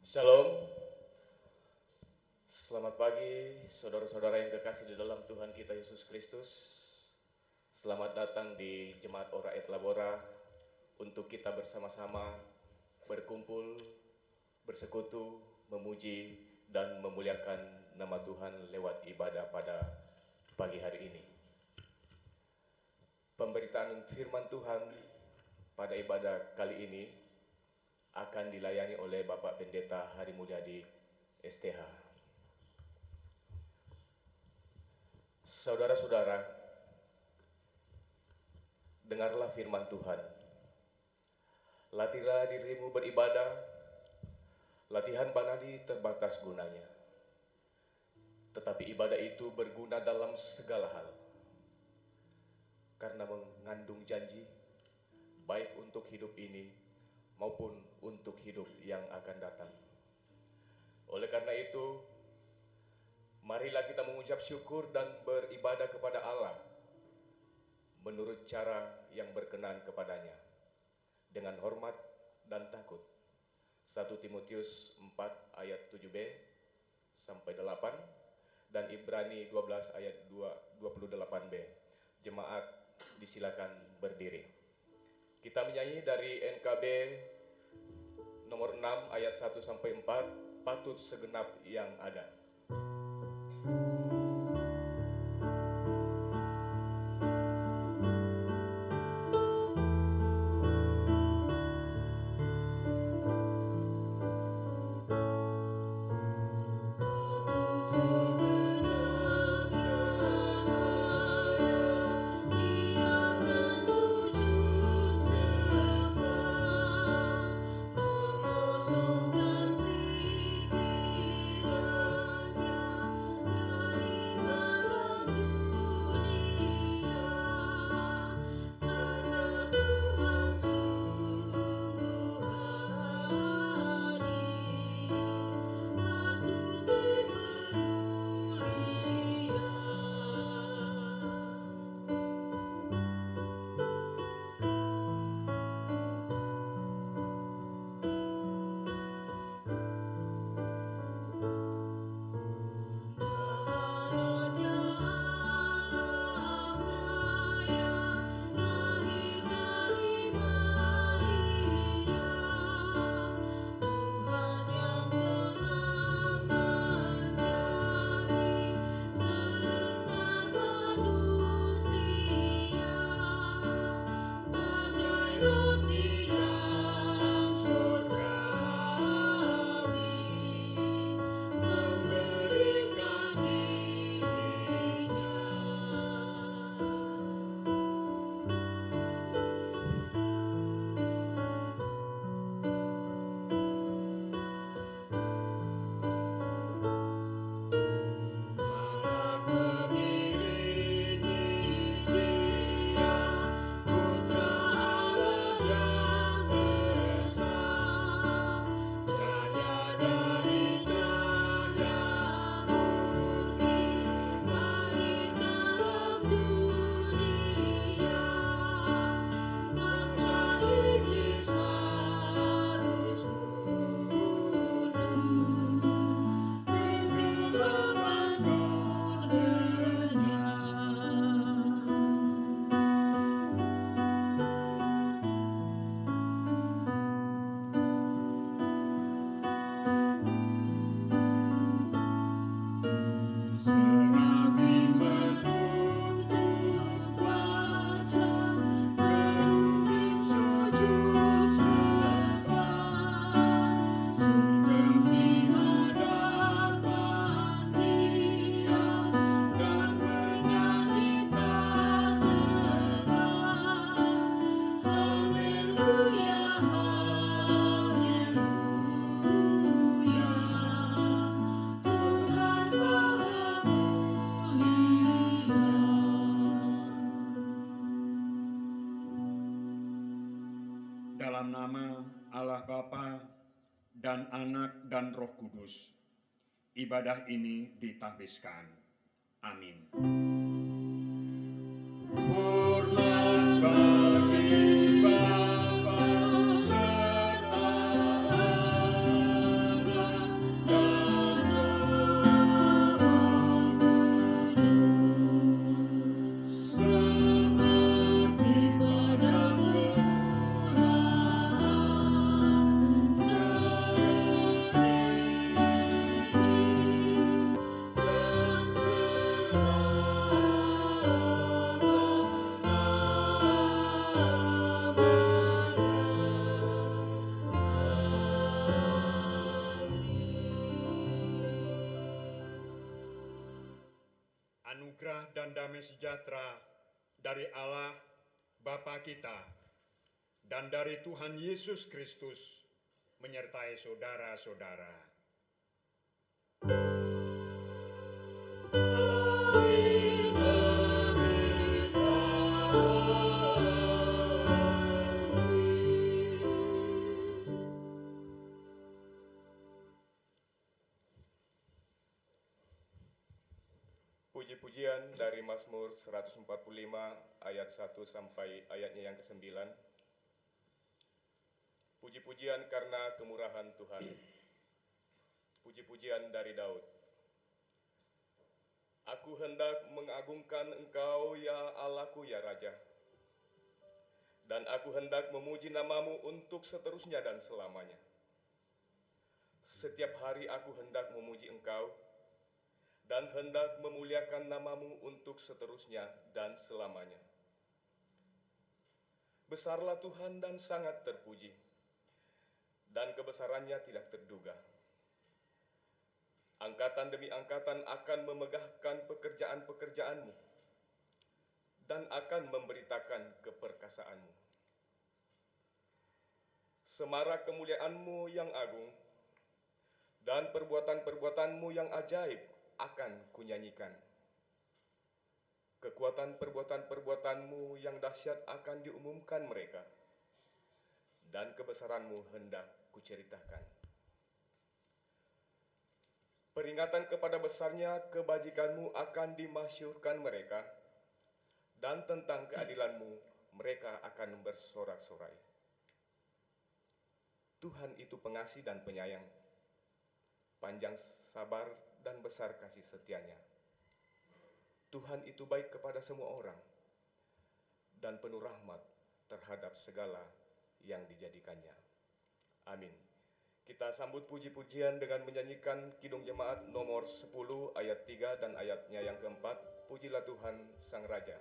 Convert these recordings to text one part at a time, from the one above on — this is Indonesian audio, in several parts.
Shalom, selamat pagi saudara-saudara yang kekasih di dalam Tuhan kita Yesus Kristus. Selamat datang di Jemaat Ora et Labora untuk kita bersama-sama berkumpul, bersekutu, memuji dan memuliakan nama Tuhan lewat ibadah pada pagi hari ini. Pemberitaan firman Tuhan pada ibadah kali ini akan dilayani oleh Bapak Pendeta Hari Mulyadi STH. Saudara-saudara, dengarlah firman Tuhan. Latihlah dirimu beribadah, latihan banali terbatas gunanya. Tetapi ibadah itu berguna dalam segala hal, karena mengandung janji, baik untuk hidup ini maupun untuk hidup yang akan datang. Oleh karena itu, marilah kita mengucap syukur dan beribadah kepada Allah menurut cara yang berkenan kepadanya, dengan hormat dan takut. 1 Timotius 4 ayat 7b sampai 8 dan Ibrani 12 ayat 28b. Jemaat disilakan berdiri. Kita menyanyi dari NKB nomor 6 ayat 1 sampai 4, patut segenap yang ada. Dalam nama Allah Bapa dan Anak dan Roh Kudus, ibadah ini ditahbiskan. Amin. Hormat bagi Bapa serta Anak Anugerah dan damai sejahtera dari Allah Bapa kita dan dari Tuhan Yesus Kristus menyertai saudara-saudara. Puji-pujian dari Mazmur 145 ayat 1 sampai ayatnya yang ke-9. Puji-pujian karena kemurahan Tuhan. Puji-pujian dari Daud. Aku hendak mengagungkan Engkau ya Allahku ya Raja. Dan aku hendak memuji namamu untuk seterusnya dan selamanya. Setiap hari aku hendak memuji Engkau dan hendak memuliakan namamu untuk seterusnya dan selamanya. Besarlah Tuhan dan sangat terpuji, dan kebesarannya tidak terduga. Angkatan demi angkatan akan memegahkan pekerjaan-pekerjaanmu, dan akan memberitakan keperkasaanmu. Semarak kemuliaanmu yang agung, dan perbuatan-perbuatanmu yang ajaib, akan kunyanyikan. Kekuatan perbuatan-perbuatanmu yang dahsyat akan diumumkan mereka, dan kebesaranmu hendak kuceritakan. Peringatan kepada besarnya kebajikanmu akan dimasyhurkan mereka, dan tentang keadilanmu mereka akan bersorak-sorai. Tuhan itu pengasih dan penyayang, panjang sabar dan besar kasih setianya. Tuhan itu baik kepada semua orang dan penuh rahmat terhadap segala yang dijadikannya. Amin. Kita sambut puji-pujian dengan menyanyikan Kidung Jemaat nomor 10 ayat 3 dan ayatnya yang keempat. Pujilah Tuhan Sang Raja.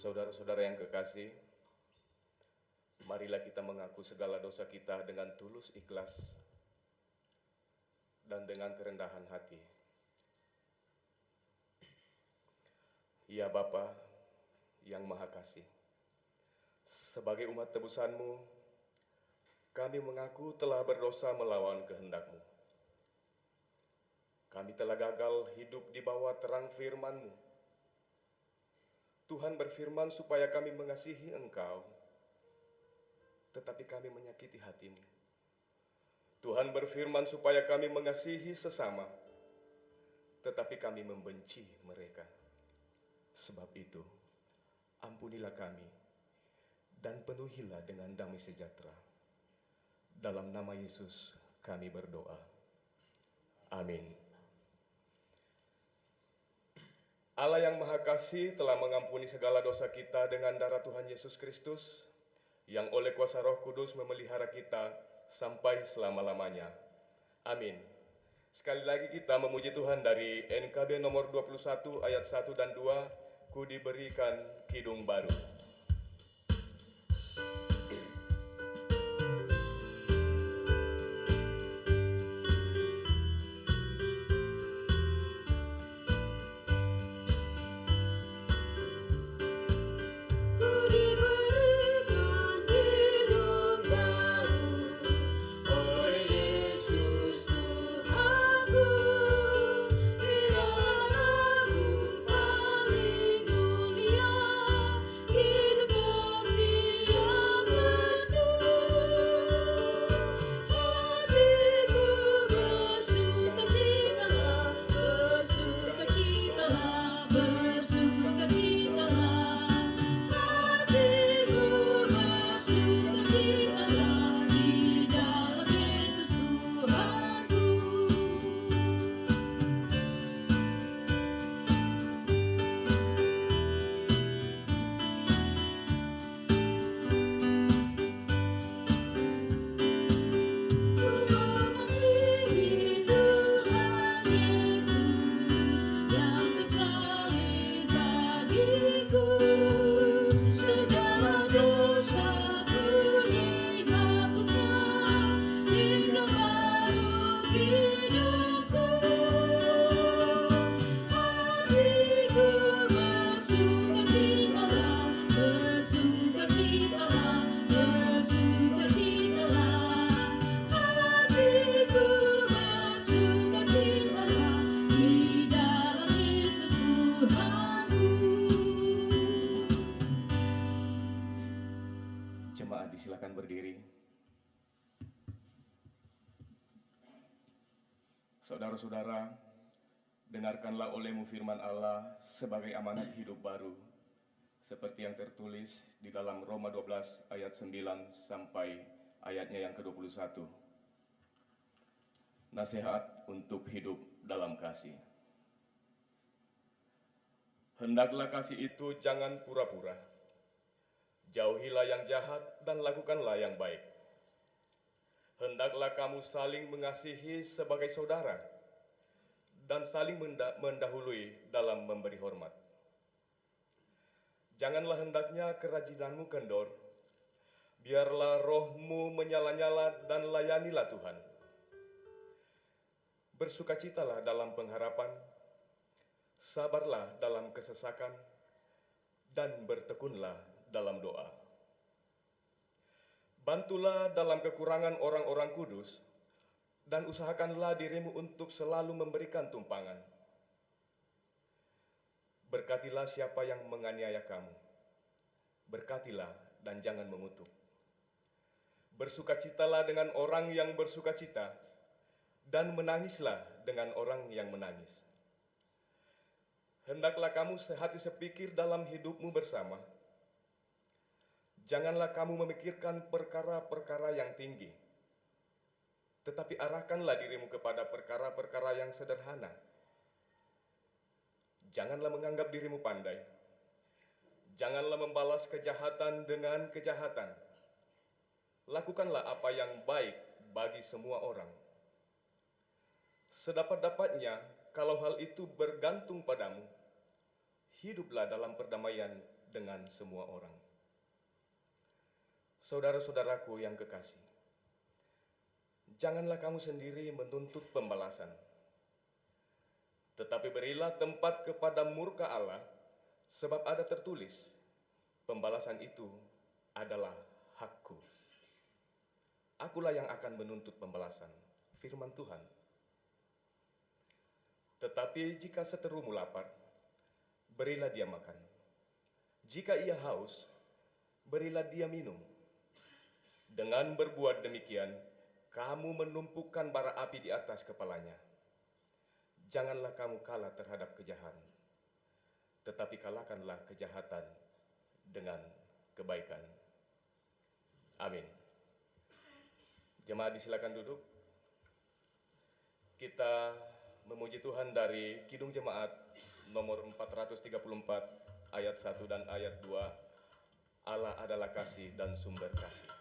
Saudara-saudara yang kekasih, marilah kita mengaku segala dosa kita dengan tulus ikhlas dan dengan kerendahan hati. Ya Bapa yang Maha Kasih, sebagai umat tebusan-Mu, kami mengaku telah berdosa melawan kehendak-Mu. Kami telah gagal hidup di bawah terang firman-Mu. Tuhan berfirman supaya kami mengasihi Engkau, tetapi kami menyakiti hati-Mu. Tuhan berfirman supaya kami mengasihi sesama, tetapi kami membenci mereka. Sebab itu, ampunilah kami dan penuhilah dengan damai sejahtera. Dalam nama Yesus kami berdoa. Amin. Allah yang Maha Kasih telah mengampuni segala dosa kita dengan darah Tuhan Yesus Kristus yang oleh kuasa Roh Kudus memelihara kita sampai selama-lamanya. Amin. Sekali lagi kita memuji Tuhan dari NKB nomor 21 ayat 1 dan 2, ku diberikan kidung baru. Jemaat disilakan berdiri. Saudara-saudara, dengarkanlah olehmu firman Allah sebagai amanat hidup baru, seperti yang tertulis di dalam Roma 12 ayat 9 sampai ayatnya yang ke-21. Nasihat untuk hidup dalam kasih. Hendaklah kasih itu jangan pura-pura. Jauhilah yang jahat dan lakukanlah yang baik. Hendaklah kamu saling mengasihi sebagai saudara dan saling mendahului dalam memberi hormat. Janganlah hendaknya kerajinanmu kendor. Biarlah rohmu menyala-nyala dan layanilah Tuhan. Bersukacitalah dalam pengharapan, sabarlah dalam kesesakan, dan bertekunlah dalam doa. Bantulah dalam kekurangan orang-orang kudus, dan usahakanlah dirimu untuk selalu memberikan tumpangan. Berkatilah siapa yang menganiaya kamu. Berkatilah dan jangan mengutuk. Bersukacitalah dengan orang yang bersukacita, dan menangislah dengan orang yang menangis. Hendaklah kamu sehati sepikir dalam hidupmu bersama. Janganlah kamu memikirkan perkara-perkara yang tinggi, tetapi arahkanlah dirimu kepada perkara-perkara yang sederhana. Janganlah menganggap dirimu pandai. Janganlah membalas kejahatan dengan kejahatan. Lakukanlah apa yang baik bagi semua orang. Sedapat-dapatnya, kalau hal itu bergantung padamu, hiduplah dalam perdamaian dengan semua orang. Saudara-saudaraku yang kekasih, janganlah kamu sendiri menuntut pembalasan, tetapi berilah tempat kepada murka Allah, sebab ada tertulis, pembalasan itu adalah hakku. Akulah yang akan menuntut pembalasan, firman Tuhan. Tetapi jika seterumu lapar, berilah dia makan. Jika ia haus, berilah dia minum. Dengan berbuat demikian, kamu menumpukan bara api di atas kepalanya. Janganlah kamu kalah terhadap kejahatan, tetapi kalahkanlah kejahatan dengan kebaikan. Amin. Jemaat disilakan duduk. Kita memuji Tuhan dari Kidung Jemaat nomor 434 ayat 1 dan ayat 2. Allah adalah kasih dan sumber kasih.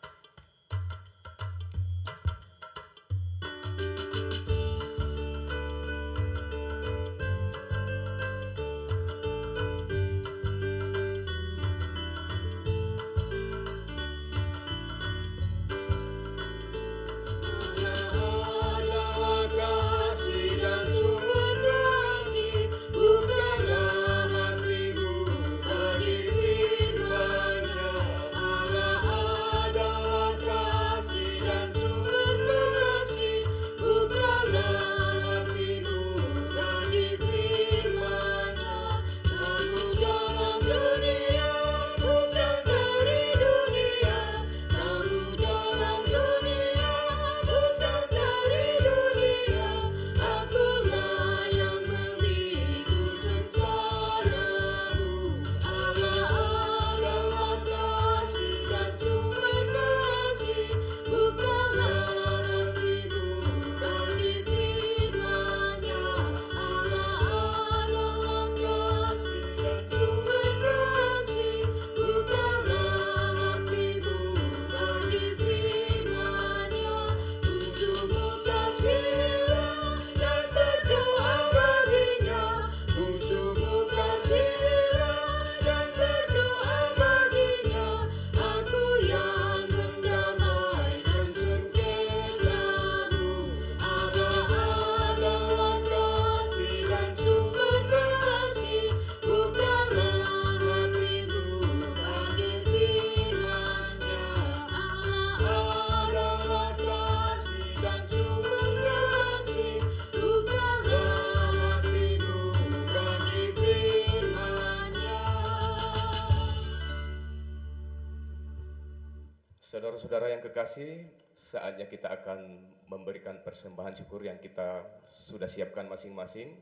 Saudara-saudara yang kekasih, saatnya kita akan memberikan persembahan syukur yang kita sudah siapkan masing-masing.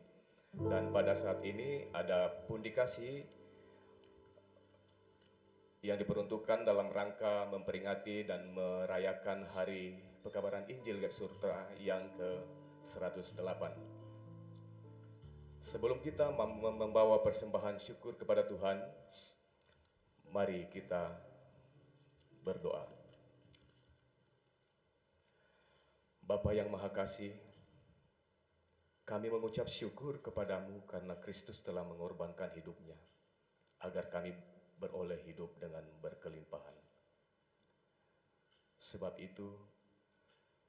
Dan pada saat ini ada pundi kasih yang diperuntukkan dalam rangka memperingati dan merayakan Hari Pekabaran Injil Sutra yang ke-108. Sebelum kita membawa persembahan syukur kepada Tuhan, mari kita berdoa. Bapa yang Maha Kasih, kami mengucap syukur kepadamu karena Kristus telah mengorbankan hidupnya, agar kami beroleh hidup dengan berkelimpahan. Sebab itu,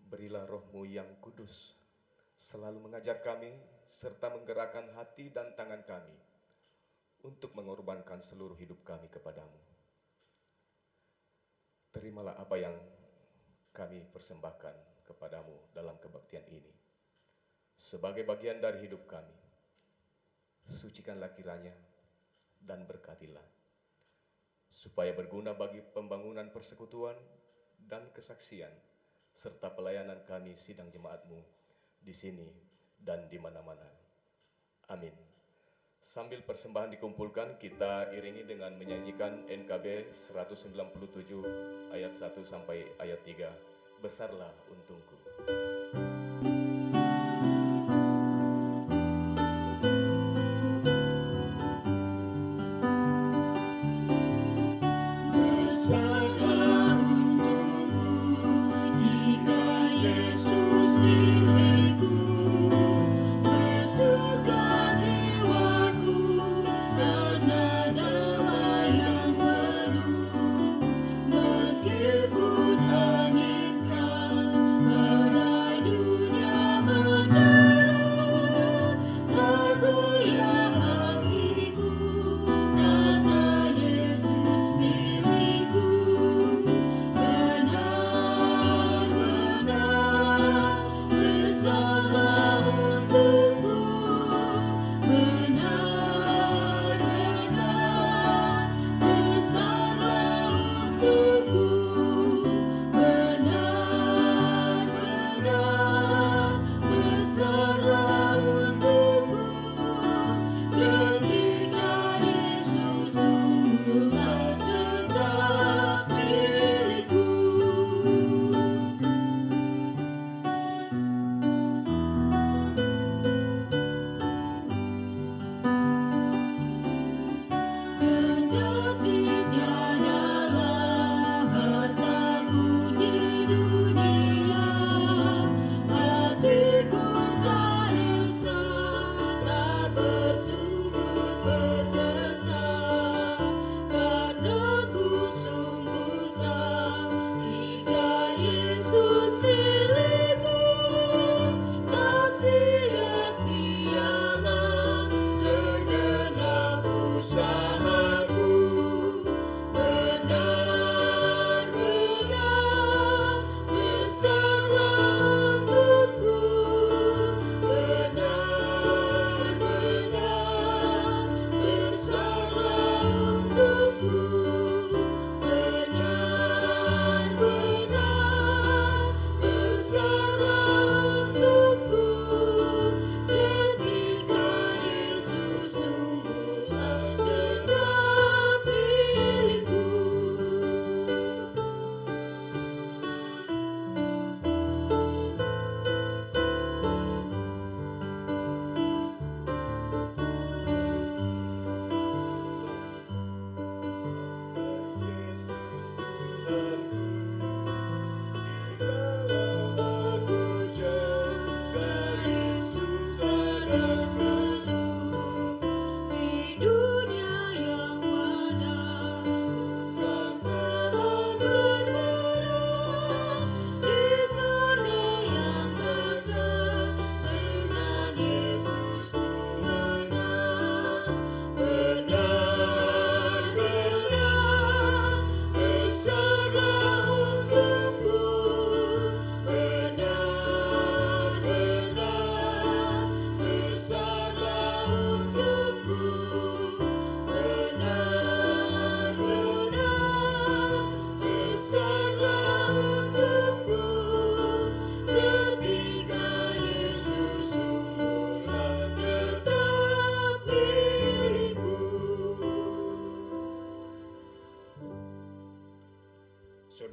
berilah roh-Mu yang kudus, selalu mengajar kami, serta menggerakkan hati dan tangan kami, untuk mengorbankan seluruh hidup kami kepadamu. Terimalah apa yang kami persembahkan kepadamu dalam kebaktian ini, sebagai bagian dari hidup kami. Sucikanlah kiranya dan berkatilah, supaya berguna bagi pembangunan persekutuan dan kesaksian, serta pelayanan kami sidang jemaat-Mu di sini dan di mana-mana. Amin. Sambil persembahan dikumpulkan, kita iringi dengan menyanyikan NKB 197 ayat 1 sampai ayat 3. Besarlah untungku. Meskipun angin keras meradung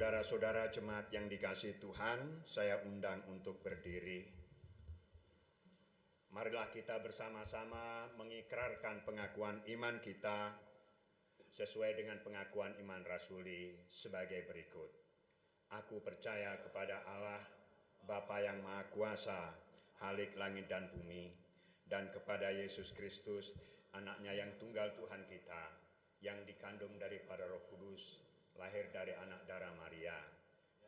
Saudara-saudara jemaat yang dikasihi Tuhan, saya undang untuk berdiri. Marilah kita bersama-sama mengikrarkan pengakuan iman kita sesuai dengan pengakuan iman rasuli sebagai berikut. Aku percaya kepada Allah, Bapa yang Maha Kuasa, Halik langit dan bumi, dan kepada Yesus Kristus, anaknya yang tunggal Tuhan kita, yang dikandung daripada Roh Kudus, lahir dari anak darah Maria,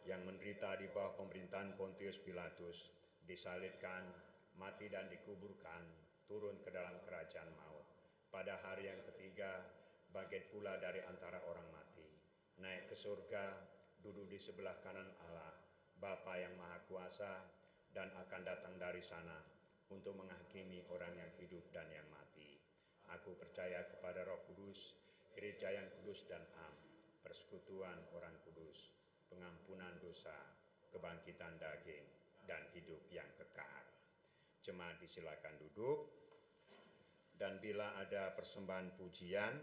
yang menderita di bawah pemerintahan Pontius Pilatus, disalibkan, mati dan dikuburkan, turun ke dalam kerajaan maut. Pada hari yang ketiga, bangkit pula dari antara orang mati, naik ke surga, duduk di sebelah kanan Allah, Bapa yang Maha Kuasa, dan akan datang dari sana untuk menghakimi orang yang hidup dan yang mati. Aku percaya kepada Roh Kudus, gereja yang kudus dan am, persekutuan orang kudus, pengampunan dosa, kebangkitan daging, dan hidup yang kekal. Jemaat disilakan duduk, dan bila ada persembahan pujian,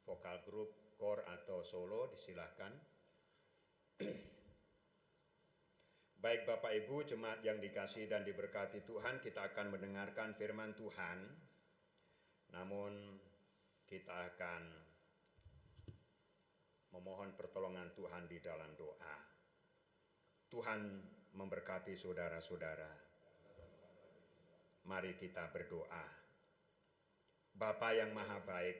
vokal grup, kor atau solo disilakan. Baik Bapak Ibu, jemaat yang dikasihi dan diberkati Tuhan, kita akan mendengarkan firman Tuhan. Namun kita akan memohon pertolongan Tuhan di dalam doa. Tuhan memberkati saudara-saudara. Mari kita berdoa. Bapa yang Maha Baik,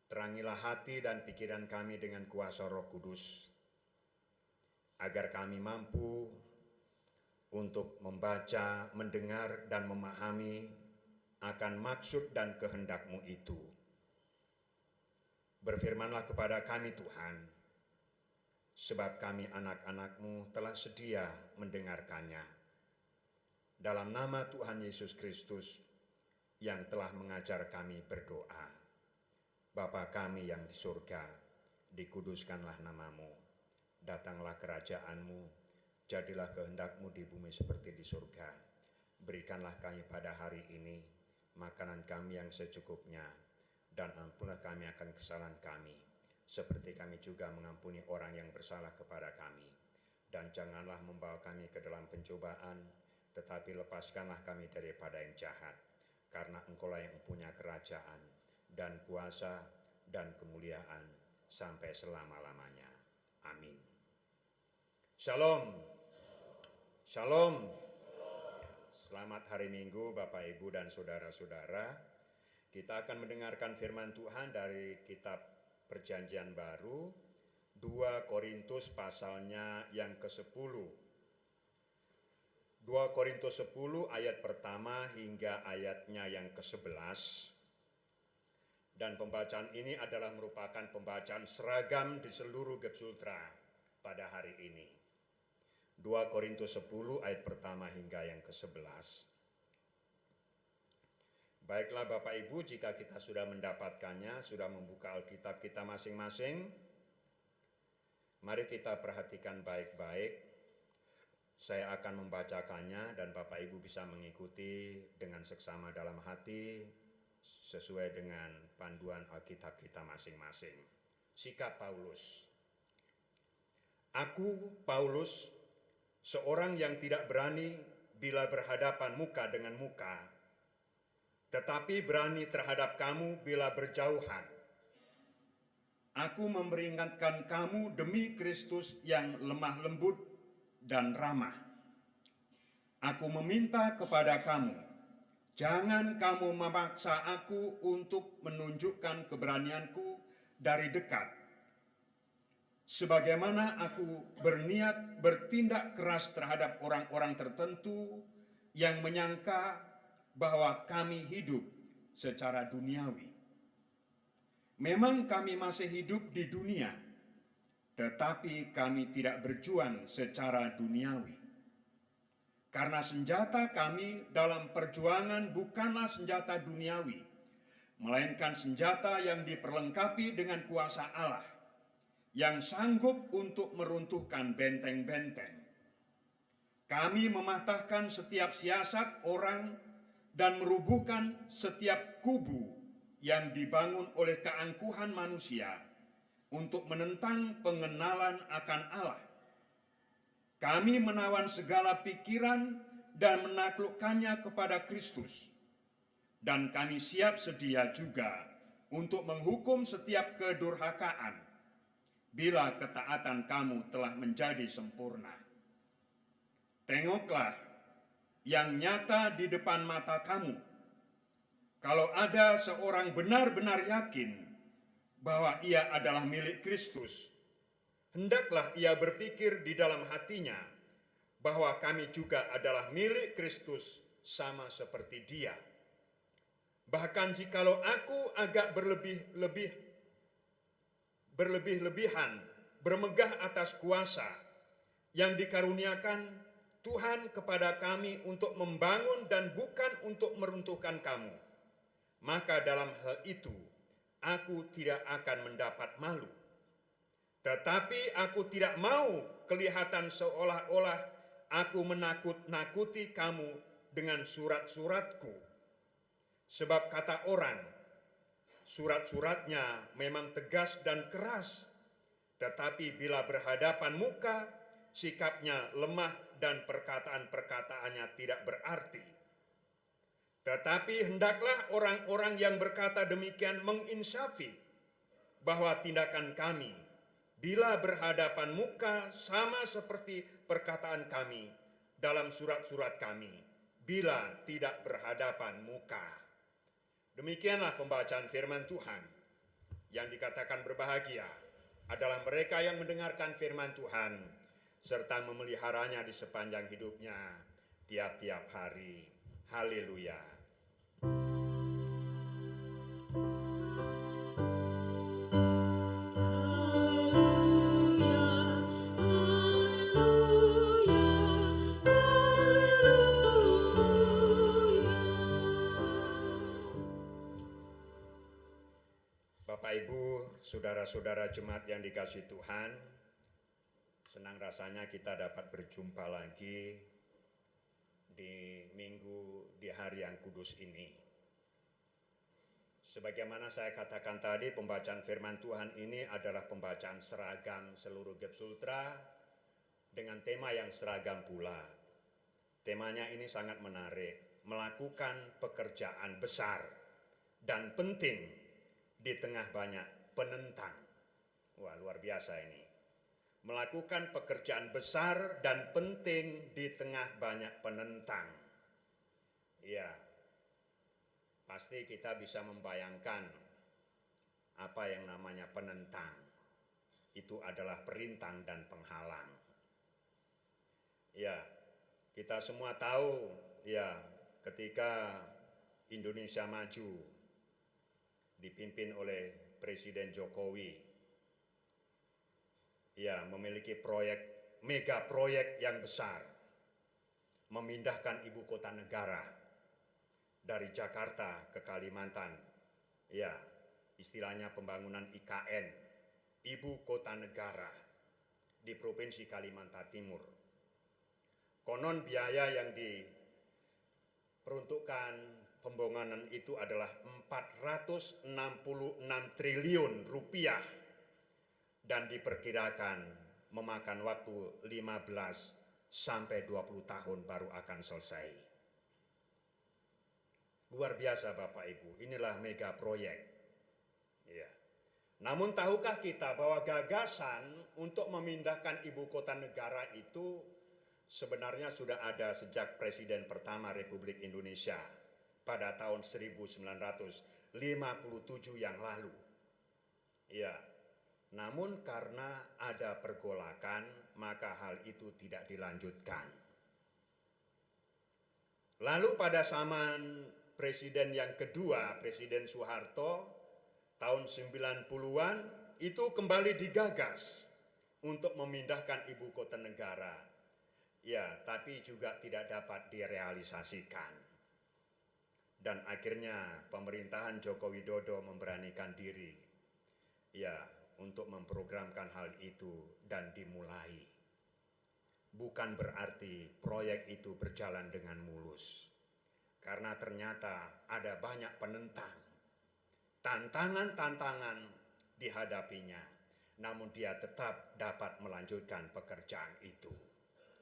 terangilah hati dan pikiran kami dengan kuasa Roh Kudus, agar kami mampu untuk membaca, mendengar, dan memahami akan maksud dan kehendak-Mu itu. Berfirmanlah kepada kami Tuhan, sebab kami anak-anak-Mu telah sedia mendengarkannya. Dalam nama Tuhan Yesus Kristus yang telah mengajar kami berdoa. Bapa kami yang di surga, dikuduskanlah nama-Mu, datanglah kerajaan-Mu, jadilah kehendak-Mu di bumi seperti di surga. Berikanlah kami pada hari ini makanan kami yang secukupnya, dan ampunilah kami akan kesalahan kami, seperti kami juga mengampuni orang yang bersalah kepada kami. Dan janganlah membawa kami ke dalam pencobaan, tetapi lepaskanlah kami daripada yang jahat, karena Engkau-lah yang punya kerajaan, dan kuasa, dan kemuliaan, sampai selama-lamanya. Amin. Shalom. Shalom. Selamat hari Minggu Bapak Ibu dan saudara-saudara. Kita akan mendengarkan firman Tuhan dari kitab Perjanjian Baru, 2 Korintus pasalnya yang ke-10. 2 Korintus 10 ayat pertama hingga ayatnya yang ke-11. Dan pembacaan ini adalah merupakan pembacaan seragam di seluruh Getsultra pada hari ini. 2 Korintus 10 ayat pertama hingga yang ke-11. Baiklah Bapak Ibu, jika kita sudah mendapatkannya, sudah membuka Alkitab kita masing-masing, mari kita perhatikan baik-baik. Saya akan membacakannya dan Bapak Ibu bisa mengikuti dengan seksama dalam hati sesuai dengan panduan Alkitab kita masing-masing. Sikap Paulus. Aku, Paulus, seorang yang tidak berani bila berhadapan muka dengan muka, tetapi berani terhadap kamu bila berjauhan. Aku memperingatkan kamu demi Kristus yang lemah lembut dan ramah. Aku meminta kepada kamu, jangan kamu memaksa aku untuk menunjukkan keberanianku dari dekat. Sebagaimana aku berniat bertindak keras terhadap orang-orang tertentu yang menyangka bahwa kami hidup secara duniawi. Memang kami masih hidup di dunia, tetapi kami tidak berjuang secara duniawi. Karena senjata kami dalam perjuangan bukanlah senjata duniawi, melainkan senjata yang diperlengkapi dengan kuasa Allah, yang sanggup untuk meruntuhkan benteng-benteng. Kami mematahkan setiap siasat orang dan merubuhkan setiap kubu yang dibangun oleh keangkuhan manusia untuk menentang pengenalan akan Allah. Kami menawan segala pikiran dan menaklukkannya kepada Kristus. Dan kami siap sedia juga untuk menghukum setiap kedurhakaan bila ketaatan kamu telah menjadi sempurna. Tengoklah yang nyata di depan mata kamu. Kalau ada seorang benar-benar yakin bahwa ia adalah milik Kristus, hendaklah ia berpikir di dalam hatinya bahwa kami juga adalah milik Kristus sama seperti Dia. Bahkan jikalau aku agak berlebih-lebihan, bermegah atas kuasa yang dikaruniakan Tuhan kepada kami untuk membangun dan bukan untuk meruntuhkan kamu, maka dalam hal itu aku tidak akan mendapat malu. Tetapi aku tidak mau kelihatan seolah-olah aku menakut-nakuti kamu dengan surat-suratku. Sebab kata orang, surat-suratnya memang tegas dan keras, tetapi bila berhadapan muka, sikapnya lemah dan perkataan-perkataannya tidak berarti. Tetapi hendaklah orang-orang yang berkata demikian menginsafi bahwa tindakan kami bila berhadapan muka sama seperti perkataan kami dalam surat-surat kami bila tidak berhadapan muka. Demikianlah pembacaan firman Tuhan. Yang dikatakan berbahagia adalah mereka yang mendengarkan firman Tuhan serta memeliharanya di sepanjang hidupnya tiap-tiap hari. Haleluya. Bapak Ibu, saudara-saudara jemaat yang dikasihi Tuhan, senang rasanya kita dapat berjumpa lagi di hari yang kudus ini. Sebagaimana saya katakan tadi, pembacaan firman Tuhan ini adalah pembacaan seragam seluruh GEP Sultra dengan tema yang seragam pula. Temanya ini sangat menarik, melakukan pekerjaan besar dan penting di tengah banyak penentang. Wah, luar biasa ini. Melakukan pekerjaan besar dan penting di tengah banyak penentang. Ya, pasti kita bisa membayangkan apa yang namanya penentang. Itu adalah perintang dan penghalang. Ya, kita semua tahu ya ketika Indonesia Maju dipimpin oleh Presiden Jokowi, ya memiliki mega proyek yang besar, memindahkan ibu kota negara dari Jakarta ke Kalimantan, ya istilahnya pembangunan IKN, ibu kota negara di Provinsi Kalimantan Timur. Konon biaya yang diperuntukkan pembangunan itu adalah 466 triliun rupiah dan diperkirakan memakan waktu 15 sampai 20 tahun baru akan selesai. Luar biasa Bapak Ibu, inilah mega proyek. Ya. Namun tahukah kita bahwa gagasan untuk memindahkan ibu kota negara itu sebenarnya sudah ada sejak Presiden pertama Republik Indonesia pada tahun 1957 yang lalu. Ya, namun karena ada pergolakan, maka hal itu tidak dilanjutkan. Lalu pada zaman Presiden yang kedua, Presiden Soeharto, tahun 90-an, itu kembali digagas untuk memindahkan ibu kota negara. Ya, tapi juga tidak dapat direalisasikan. Dan akhirnya pemerintahan Joko Widodo memberanikan diri ya untuk memprogramkan hal itu dan dimulai. Bukan berarti proyek itu berjalan dengan mulus. Karena ternyata ada banyak penentang. tantangan-tantangan dihadapinya, namun dia tetap dapat melanjutkan pekerjaan itu.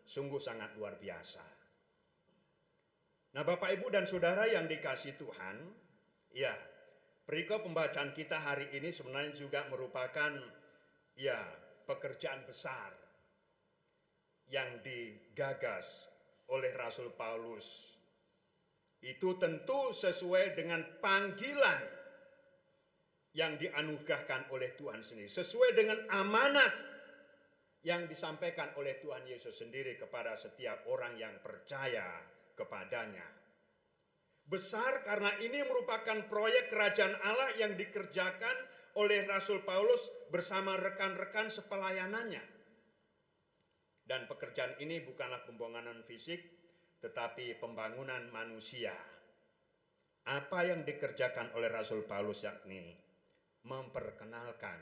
Sungguh sangat luar biasa. Nah, Bapak, Ibu, dan Saudara yang dikasihi Tuhan, ya, perikop pembacaan kita hari ini sebenarnya juga merupakan ya pekerjaan besar yang digagas oleh Rasul Paulus. Itu tentu sesuai dengan panggilan yang dianugerahkan oleh Tuhan sendiri, sesuai dengan amanat yang disampaikan oleh Tuhan Yesus sendiri kepada setiap orang yang percaya kepadanya. Besar karena ini merupakan proyek kerajaan Allah yang dikerjakan oleh Rasul Paulus bersama rekan-rekan sepelayanannya. Dan pekerjaan ini bukanlah pembangunan fisik, tetapi pembangunan manusia. Apa yang dikerjakan oleh Rasul Paulus yakni memperkenalkan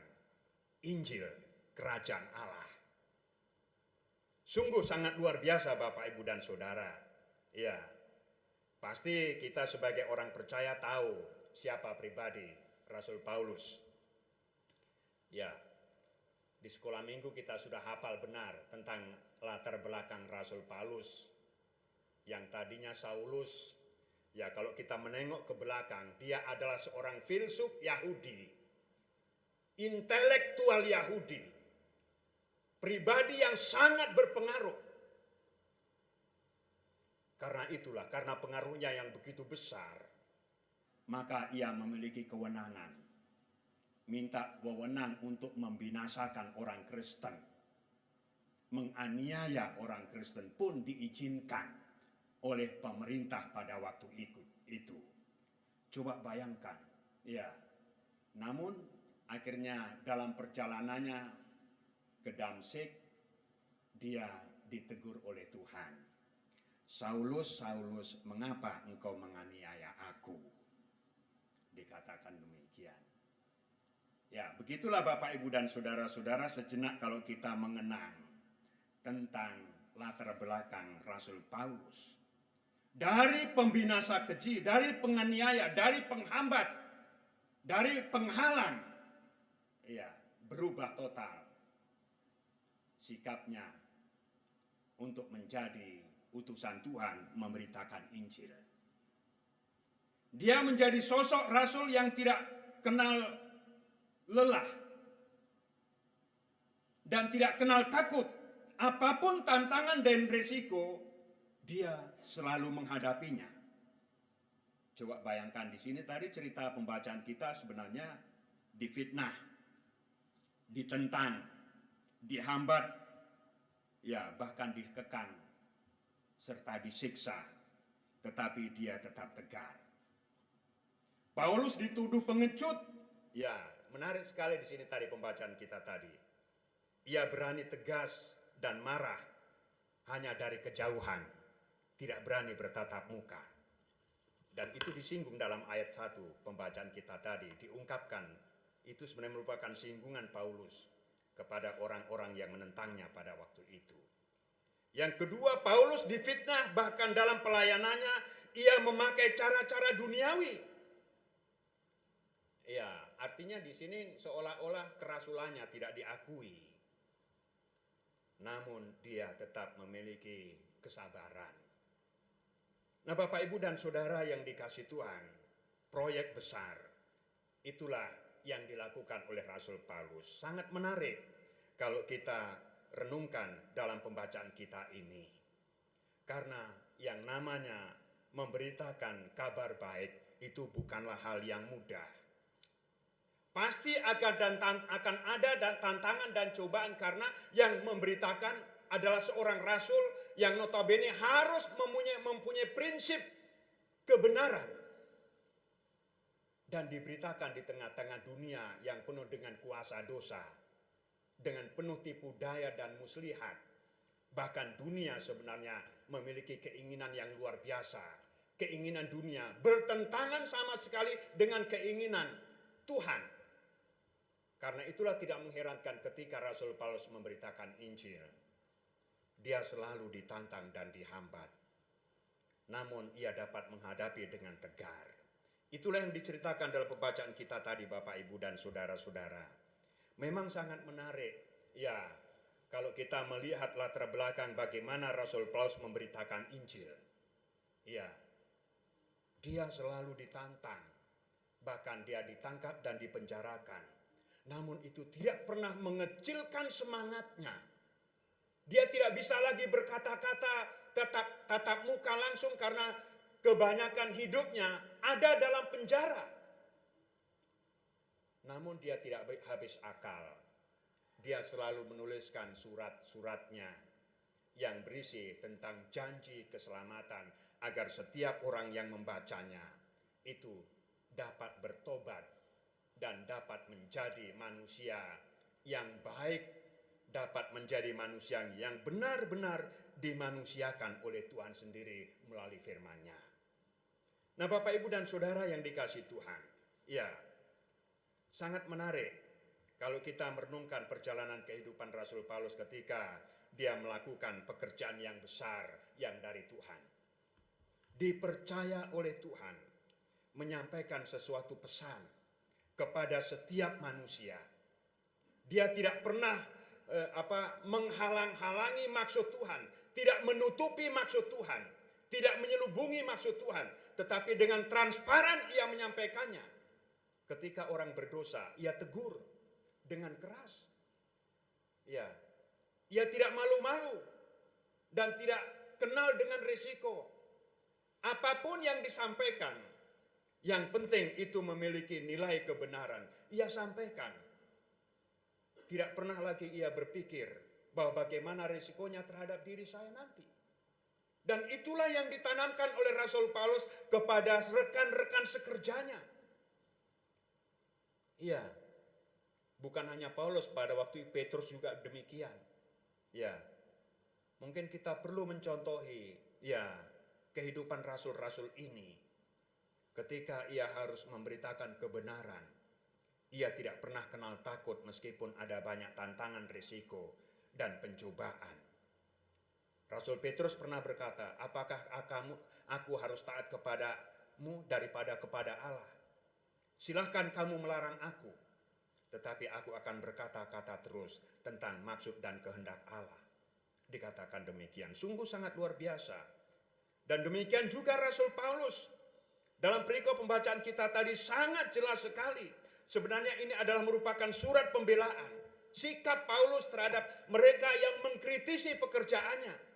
Injil Kerajaan Allah. Sungguh sangat luar biasa, Bapak, Ibu, dan Saudara. Ya, pasti kita sebagai orang percaya tahu siapa pribadi Rasul Paulus. Ya, di sekolah minggu kita sudah hafal benar tentang latar belakang Rasul Paulus. Yang tadinya Saulus, ya kalau kita menengok ke belakang, dia adalah seorang filsuf Yahudi, intelektual Yahudi, pribadi yang sangat berpengaruh. Karena itulah, karena pengaruhnya yang begitu besar, maka ia memiliki kewenangan, minta wewenang untuk membinasakan orang Kristen. Menganiaya orang Kristen pun diizinkan oleh pemerintah pada waktu itu. Coba bayangkan, ya. Namun akhirnya dalam perjalanannya ke Damsyik, dia ditegur oleh Tuhan. Saulus, Saulus, mengapa engkau menganiaya aku? Dikatakan demikian. Ya, begitulah Bapak, Ibu, dan Saudara-saudara, sejenak kalau kita mengenang tentang latar belakang Rasul Paulus. Dari pembinasa keji, dari penganiaya, dari penghambat, dari penghalang, ya, berubah total sikapnya untuk menjadi utusan Tuhan memberitakan Injil. Dia menjadi sosok rasul yang tidak kenal lelah dan tidak kenal takut. Apapun tantangan dan risiko, dia selalu menghadapinya. Coba bayangkan di sini tadi cerita pembacaan kita sebenarnya difitnah, ditentang, dihambat, ya bahkan dikekang serta disiksa, tetapi dia tetap tegar. Paulus dituduh pengecut, ya menarik sekali di sini tadi pembacaan kita tadi. Ia berani tegas dan marah hanya dari kejauhan, tidak berani bertatap muka. Dan itu disinggung dalam ayat 1 pembacaan kita tadi, diungkapkan itu sebenarnya merupakan singgungan Paulus kepada orang-orang yang menentangnya pada waktu itu. Yang kedua, Paulus difitnah, bahkan dalam pelayanannya ia memakai cara-cara duniawi. Ya, artinya di sini seolah-olah kerasulannya tidak diakui. Namun dia tetap memiliki kesabaran. Nah, Bapak, Ibu, dan Saudara yang dikasihi Tuhan, proyek besar itulah yang dilakukan oleh Rasul Paulus. Sangat menarik kalau kita renungkan dalam pembacaan kita ini. Karena yang namanya memberitakan kabar baik itu bukanlah hal yang mudah. Pasti akan ada tantangan dan cobaan karena yang memberitakan adalah seorang rasul yang notabene harus mempunyai prinsip kebenaran. Dan diberitakan di tengah-tengah dunia yang penuh dengan kuasa dosa, dengan penuh tipu daya dan muslihat. Bahkan dunia sebenarnya memiliki keinginan yang luar biasa. Keinginan dunia bertentangan sama sekali dengan keinginan Tuhan. Karena itulah tidak mengherankan ketika Rasul Paulus memberitakan Injil, dia selalu ditantang dan dihambat. Namun ia dapat menghadapi dengan tegar. Itulah yang diceritakan dalam pembacaan kita tadi, Bapak, Ibu, dan saudara-saudara. Memang sangat menarik. Ya, kalau kita melihat latar belakang bagaimana Rasul Paulus memberitakan Injil. Ya, dia selalu ditantang. Bahkan dia ditangkap dan dipenjarakan. Namun itu tidak pernah mengecilkan semangatnya. Dia tidak bisa lagi berkata-kata tatap muka langsung karena kebanyakan hidupnya ada dalam penjara. Namun dia tidak habis akal. Dia selalu menuliskan surat-suratnya yang berisi tentang janji keselamatan agar setiap orang yang membacanya itu dapat bertobat dan dapat menjadi manusia yang baik, dapat menjadi manusia yang benar-benar dimanusiakan oleh Tuhan sendiri melalui firman-Nya. Nah, Bapak, Ibu, dan Saudara yang dikasihi Tuhan, ya, sangat menarik kalau kita merenungkan perjalanan kehidupan Rasul Paulus ketika dia melakukan pekerjaan yang besar yang dari Tuhan. Dipercaya oleh Tuhan menyampaikan sesuatu pesan kepada setiap manusia. Dia tidak pernah menghalang-halangi maksud Tuhan, tidak menutupi maksud Tuhan, tidak menyelubungi maksud Tuhan, tetapi dengan transparan ia menyampaikannya. Ketika orang berdosa, ia tegur dengan keras. Ya, ia tidak malu-malu dan tidak kenal dengan risiko. Apapun yang disampaikan, yang penting itu memiliki nilai kebenaran. Ia sampaikan. Tidak pernah lagi ia berpikir bahwa bagaimana risikonya terhadap diri saya nanti. Dan itulah yang ditanamkan oleh Rasul Paulus kepada rekan-rekan sekerjanya. Iya, bukan hanya Paulus, pada waktu Petrus juga demikian. Ya, mungkin kita perlu mencontohi ya kehidupan rasul-rasul ini. Ketika ia harus memberitakan kebenaran, ia tidak pernah kenal takut meskipun ada banyak tantangan, risiko, dan pencobaan. Rasul Petrus pernah berkata, apakah aku harus taat kepadamu daripada kepada Allah? Silahkan kamu melarang aku, tetapi aku akan berkata-kata terus tentang maksud dan kehendak Allah. Dikatakan demikian, sungguh sangat luar biasa. Dan demikian juga Rasul Paulus. Dalam perikop pembacaan kita tadi sangat jelas sekali. Sebenarnya ini adalah merupakan surat pembelaan. Sikap Paulus terhadap mereka yang mengkritisi pekerjaannya.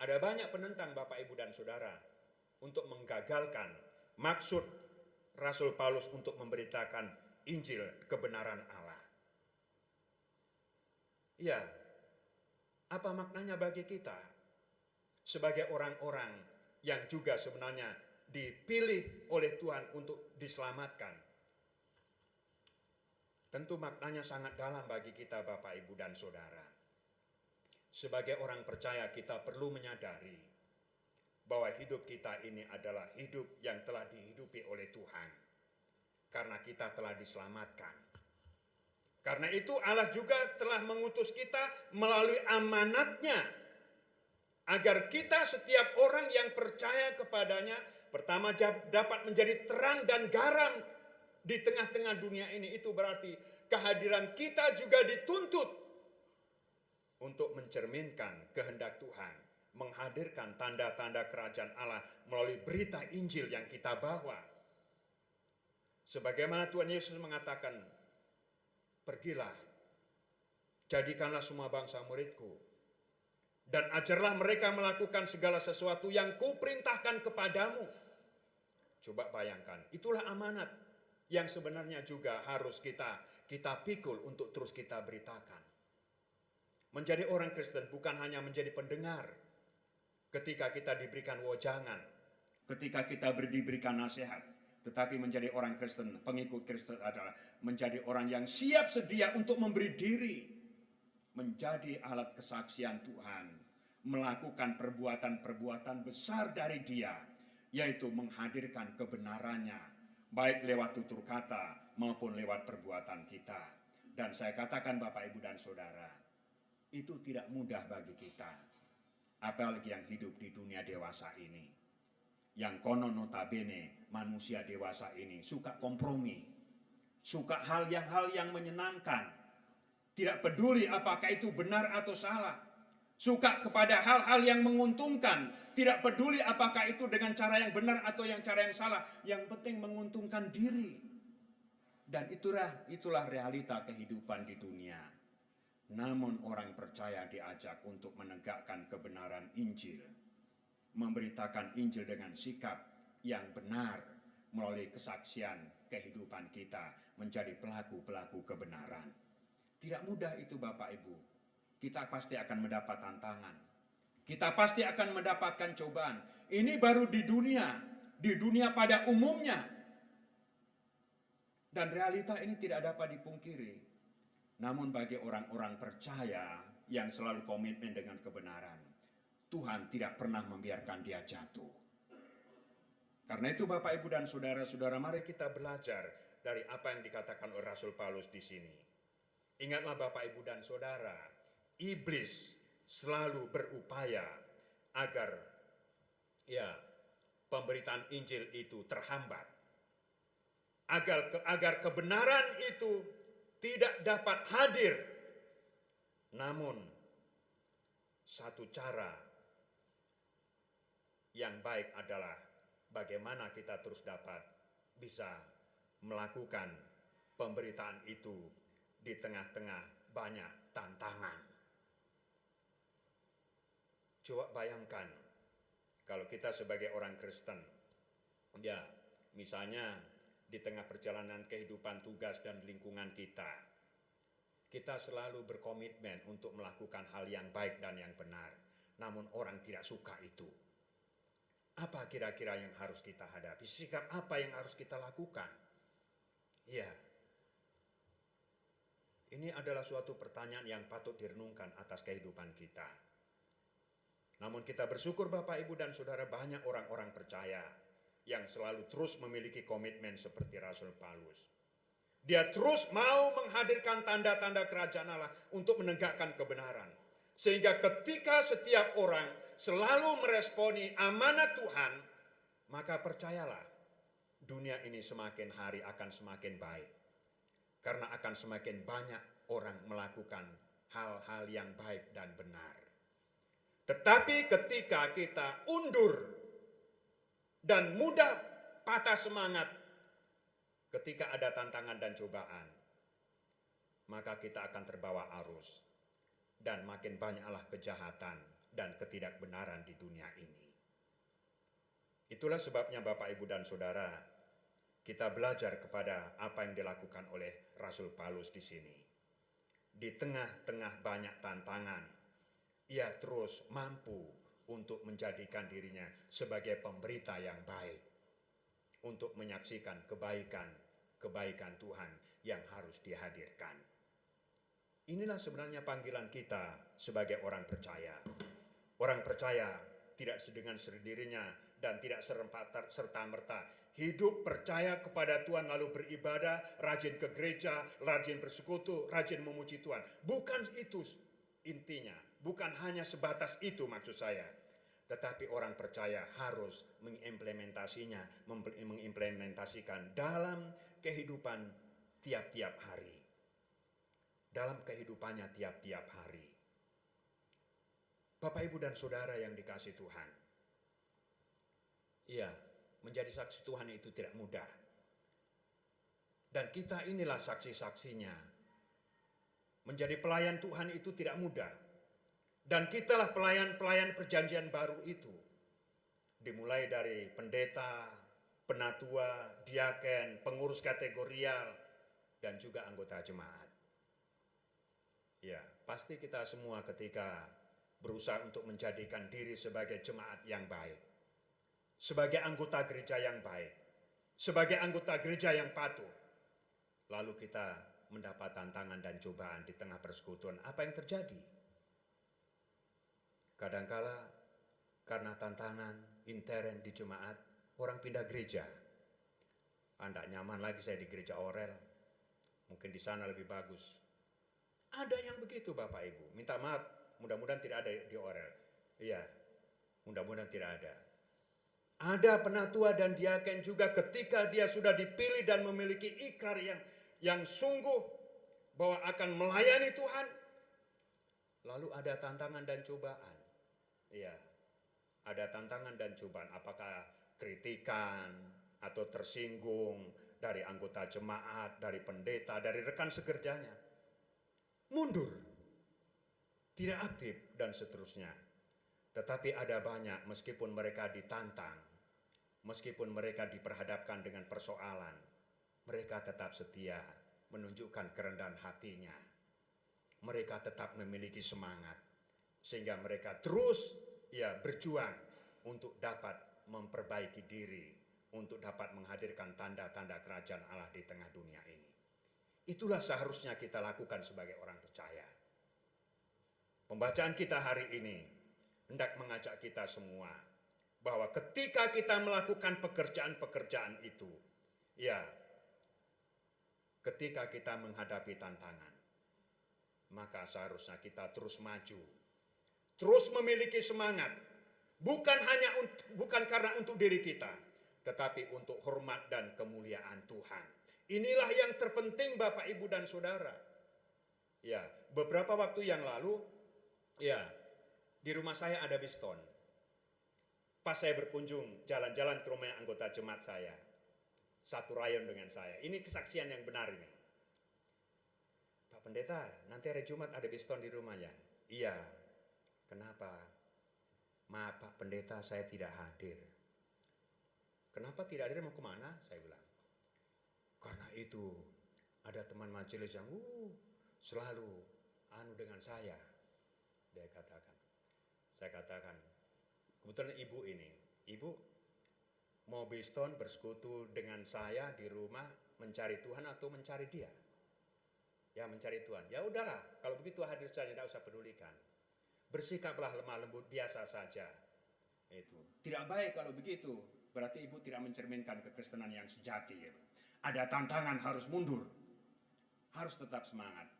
Ada banyak penentang, Bapak, Ibu, dan Saudara, untuk menggagalkan maksud Rasul Paulus untuk memberitakan Injil kebenaran Allah. Ya, apa maknanya bagi kita sebagai orang-orang yang juga sebenarnya dipilih oleh Tuhan untuk diselamatkan? Tentu maknanya sangat dalam bagi kita, Bapak, Ibu, dan Saudara. Sebagai orang percaya kita perlu menyadari bahwa hidup kita ini adalah hidup yang telah dihidupi oleh Tuhan. Karena kita telah diselamatkan. Karena itu Allah juga telah mengutus kita melalui amanatnya. Agar kita setiap orang yang percaya kepadanya pertama dapat menjadi terang dan garam di tengah-tengah dunia ini. Itu berarti kehadiran kita juga dituntut untuk mencerminkan kehendak Tuhan, menghadirkan tanda-tanda kerajaan Allah melalui berita Injil yang kita bawa. Sebagaimana Tuhan Yesus mengatakan, pergilah, jadikanlah semua bangsa muridku, dan ajarlah mereka melakukan segala sesuatu yang kuperintahkan kepadamu. Coba bayangkan, itulah amanat yang sebenarnya juga harus kita pikul untuk terus kita beritakan. Menjadi orang Kristen bukan hanya menjadi pendengar ketika kita diberikan wejangan, ketika kita diberikan nasihat, tetapi menjadi orang Kristen, pengikut Kristus adalah menjadi orang yang siap sedia untuk memberi diri, menjadi alat kesaksian Tuhan, melakukan perbuatan-perbuatan besar dari Dia, yaitu menghadirkan kebenarannya, baik lewat tutur kata maupun lewat perbuatan kita. Dan saya katakan, Bapak, Ibu, dan Saudara, itu tidak mudah bagi kita, apalagi yang hidup di dunia dewasa ini. yang konon notabene manusia dewasa ini suka kompromi, suka hal yang menyenangkan, tidak peduli apakah itu benar atau salah, suka kepada hal-hal yang menguntungkan, tidak peduli apakah itu dengan cara yang benar atau yang cara yang salah, yang penting menguntungkan diri. Dan itulah realita kehidupan di dunia. Namun orang percaya diajak untuk menegakkan kebenaran Injil, memberitakan Injil dengan sikap yang benar melalui kesaksian kehidupan kita menjadi pelaku-pelaku kebenaran. Tidak mudah itu Bapak Ibu. Kita pasti akan mendapat tantangan. Kita pasti akan mendapatkan cobaan. Ini baru di dunia pada umumnya. Dan realita ini tidak dapat dipungkiri. Namun bagi orang-orang percaya yang selalu komitmen dengan kebenaran, Tuhan tidak pernah membiarkan dia jatuh. Karena itu Bapak Ibu dan saudara-saudara, mari kita belajar dari apa yang dikatakan oleh Rasul Paulus di sini. Ingatlah Bapak Ibu dan saudara, iblis selalu berupaya agar pemberitaan Injil itu terhambat. Agar kebenaran itu tidak dapat hadir. Namun satu cara yang baik adalah bagaimana kita terus dapat bisa melakukan pemberitaan itu di tengah-tengah banyak tantangan. Coba bayangkan kalau kita sebagai orang Kristen, misalnya di tengah perjalanan kehidupan tugas dan lingkungan kita selalu berkomitmen untuk melakukan hal yang baik dan yang benar. Namun orang tidak suka itu. Apa kira-kira yang harus kita hadapi? Sikap apa yang harus kita lakukan? Ini adalah suatu pertanyaan yang patut direnungkan atas kehidupan kita. Namun kita bersyukur Bapak Ibu dan Saudara, banyak orang-orang percaya yang selalu terus memiliki komitmen seperti Rasul Paulus. Dia terus mau menghadirkan tanda-tanda kerajaan Allah untuk menegakkan kebenaran. Sehingga ketika setiap orang selalu meresponi amanat Tuhan, maka percayalah, dunia ini semakin hari akan semakin baik. Karena akan semakin banyak orang melakukan hal-hal yang baik dan benar. Tetapi ketika kita undur dan mudah patah semangat ketika ada tantangan dan cobaan, maka kita akan terbawa arus dan makin banyaklah kejahatan dan ketidakbenaran di dunia ini. Itulah sebabnya Bapak Ibu dan Saudara, kita belajar kepada apa yang dilakukan oleh Rasul Paulus di sini. Di tengah-tengah banyak tantangan, ia terus mampu untuk menjadikan dirinya sebagai pemberita yang baik, untuk menyaksikan kebaikan Tuhan yang harus dihadirkan. Inilah sebenarnya panggilan kita sebagai orang percaya. Orang percaya tidak dengan sendirinya dan tidak serta-merta hidup percaya kepada Tuhan lalu beribadah, rajin ke gereja, rajin bersekutu, rajin memuji Tuhan. Bukan itu intinya. Bukan hanya sebatas itu maksud saya. Tetapi orang percaya harus mengimplementasikan dalam kehidupan tiap-tiap hari. Dalam kehidupannya tiap-tiap hari. Bapak Ibu dan Saudara yang dikasihi Tuhan. Menjadi saksi Tuhan itu tidak mudah. Dan kita inilah saksi-saksinya. Menjadi pelayan Tuhan itu tidak mudah. Dan kitalah pelayan-pelayan perjanjian baru itu. Dimulai dari pendeta, penatua, diaken, pengurus kategorial, dan juga anggota jemaat. Pasti kita semua ketika berusaha untuk menjadikan diri sebagai jemaat yang baik, sebagai anggota gereja yang baik, sebagai anggota gereja yang patuh, lalu kita mendapat tantangan dan cobaan di tengah persekutuan. Apa yang terjadi? Kadangkala karena tantangan intern di jemaat, orang pindah gereja. Tidak nyaman lagi saya di gereja Orel, mungkin di sana lebih bagus. Ada yang begitu Bapak Ibu. Minta maaf, mudah-mudahan tidak ada di Orel. Mudah-mudahan tidak ada. Ada penatua dan diaken juga ketika dia sudah dipilih dan memiliki ikrar yang sungguh bahwa akan melayani Tuhan. Lalu ada tantangan dan cobaan. Ya, ada tantangan dan cobaan. Apakah kritikan atau tersinggung dari anggota jemaat, dari pendeta, dari rekan sekerjanya. Mundur, tidak aktif dan seterusnya. Tetapi ada banyak meskipun mereka ditantang, meskipun mereka diperhadapkan dengan persoalan, mereka tetap setia menunjukkan kerendahan hatinya. Mereka tetap memiliki semangat sehingga mereka terus berjuang untuk dapat memperbaiki diri, untuk dapat menghadirkan tanda-tanda kerajaan Allah di tengah dunia ini. Itulah seharusnya kita lakukan sebagai orang percaya. Pembacaan kita hari ini hendak mengajak kita semua bahwa ketika kita melakukan pekerjaan-pekerjaan itu, ketika kita menghadapi tantangan, maka seharusnya kita terus maju, terus memiliki semangat, bukan karena untuk diri kita, tetapi untuk hormat dan kemuliaan Tuhan. Inilah yang terpenting Bapak, Ibu, dan Saudara. Beberapa waktu yang lalu, di rumah saya ada Biston. Pas saya berkunjung jalan-jalan ke rumah anggota jemaat saya, satu rayon dengan saya. Ini kesaksian yang benar ini. Pak Pendeta, nanti hari Jumat ada Biston di rumah ya? Iya. Kenapa? Maaf Pak Pendeta, saya tidak hadir. Kenapa tidak hadir, mau kemana? Saya bilang. Karena itu ada teman majelis yang selalu dengan saya. Dia katakan. Saya katakan, kebetulan ibu mau Biston bersekutu dengan saya di rumah mencari Tuhan atau mencari dia? Ya, mencari Tuhan. Ya udahlah, kalau begitu hadir saja, tidak usah pedulikan. Bersikaplah lemah lembut biasa saja. Itu tidak baik kalau begitu. Berarti ibu tidak mencerminkan kekristenan yang sejati. Ya. Ada tantangan, harus mundur, harus tetap semangat.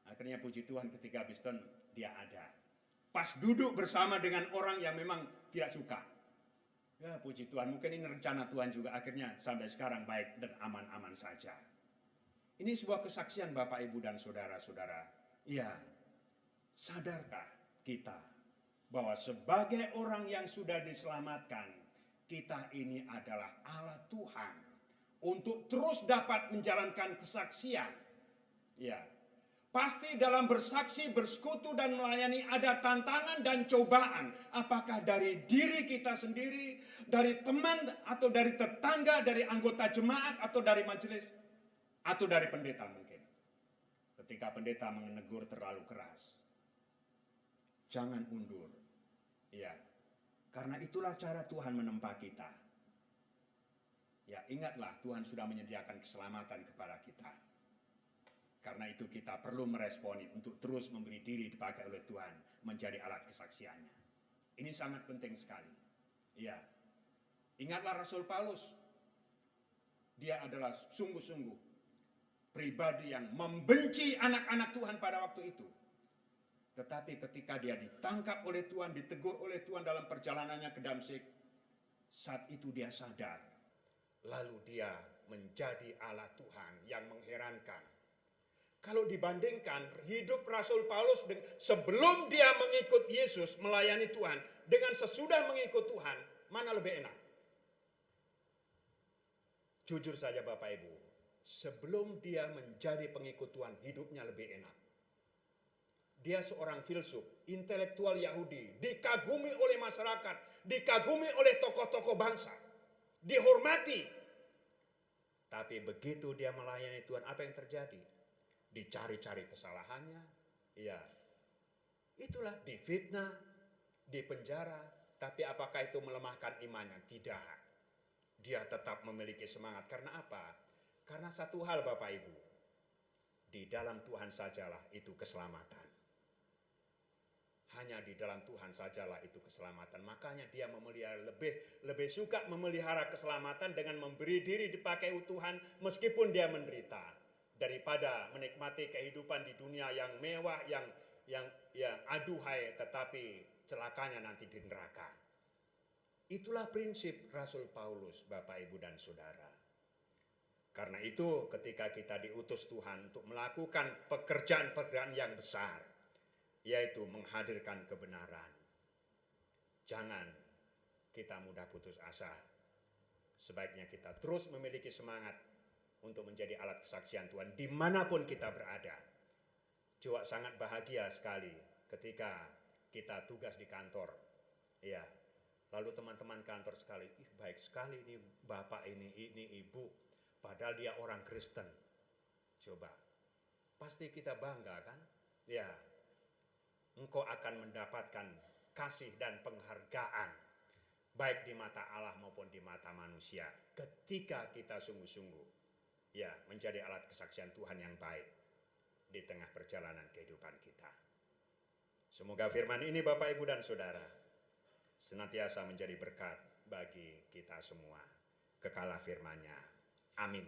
Akhirnya puji Tuhan ketika Biston dia ada. Pas duduk bersama dengan orang yang memang tidak suka. Ya puji Tuhan, mungkin ini rencana Tuhan juga, akhirnya sampai sekarang baik dan aman-aman saja. Ini sebuah kesaksian Bapak, Ibu, dan Saudara-saudara. Iya, sadarkah kita bahwa sebagai orang yang sudah diselamatkan, kita ini adalah alat Tuhan untuk terus dapat menjalankan kesaksian. Ya, pasti dalam bersaksi, bersekutu, dan melayani ada tantangan dan cobaan. Apakah dari diri kita sendiri, dari teman atau dari tetangga, dari anggota jemaat atau dari majelis, atau dari pendeta mungkin. Ketika pendeta menegur terlalu keras, jangan undur. Ya, karena itulah cara Tuhan menempa kita. Ya, ingatlah Tuhan sudah menyediakan keselamatan kepada kita. Karena itu kita perlu meresponi untuk terus memberi diri dipakai oleh Tuhan menjadi alat kesaksiannya. Ini sangat penting sekali. Ya, ingatlah Rasul Paulus. Dia adalah sungguh-sungguh pribadi yang membenci anak-anak Tuhan pada waktu itu. Tetapi ketika dia ditangkap oleh Tuhan, ditegur oleh Tuhan dalam perjalanannya ke Damsyik, saat itu dia sadar. Lalu dia menjadi alat Tuhan yang mengherankan. Kalau dibandingkan hidup Rasul Paulus sebelum dia mengikut Yesus melayani Tuhan dengan sesudah mengikut Tuhan, mana lebih enak? Jujur saja Bapak Ibu, sebelum dia menjadi pengikut Tuhan, hidupnya lebih enak. Dia seorang filsuf, intelektual Yahudi, dikagumi oleh masyarakat, dikagumi oleh tokoh-tokoh bangsa, dihormati. Tapi begitu dia melayani Tuhan, apa yang terjadi? Dicari-cari kesalahannya, ya, itulah difitnah, dipenjara. Tapi apakah itu melemahkan imannya? Tidak. Dia tetap memiliki semangat. Karena apa? Karena satu hal Bapak Ibu, di dalam Tuhan sajalah itu keselamatan. Hanya di dalam Tuhan sajalah itu keselamatan. Makanya dia memelihara lebih suka memelihara keselamatan dengan memberi diri dipakai Tuhan meskipun dia menderita, daripada menikmati kehidupan di dunia yang mewah, yang aduhai, tetapi celakanya nanti di neraka. Itulah prinsip Rasul Paulus, Bapak, Ibu, dan Saudara. Karena itu ketika kita diutus Tuhan untuk melakukan pekerjaan-pekerjaan yang besar, yaitu menghadirkan kebenaran, jangan kita mudah putus asa. Sebaiknya kita terus memiliki semangat untuk menjadi alat kesaksian Tuhan dimanapun kita berada. Coba sangat bahagia sekali ketika kita tugas di kantor. Ya, lalu teman-teman kantor sekali, baik sekali ini bapak ini ibu, padahal dia orang Kristen. Coba, pasti kita bangga kan? Ya, engkau akan mendapatkan kasih dan penghargaan baik di mata Allah maupun di mata manusia ketika kita sungguh-sungguh ya menjadi alat kesaksian Tuhan yang baik di tengah perjalanan kehidupan kita. Semoga firman ini Bapak, Ibu, dan Saudara senantiasa menjadi berkat bagi kita semua. Kekalah firman-Nya. Amin.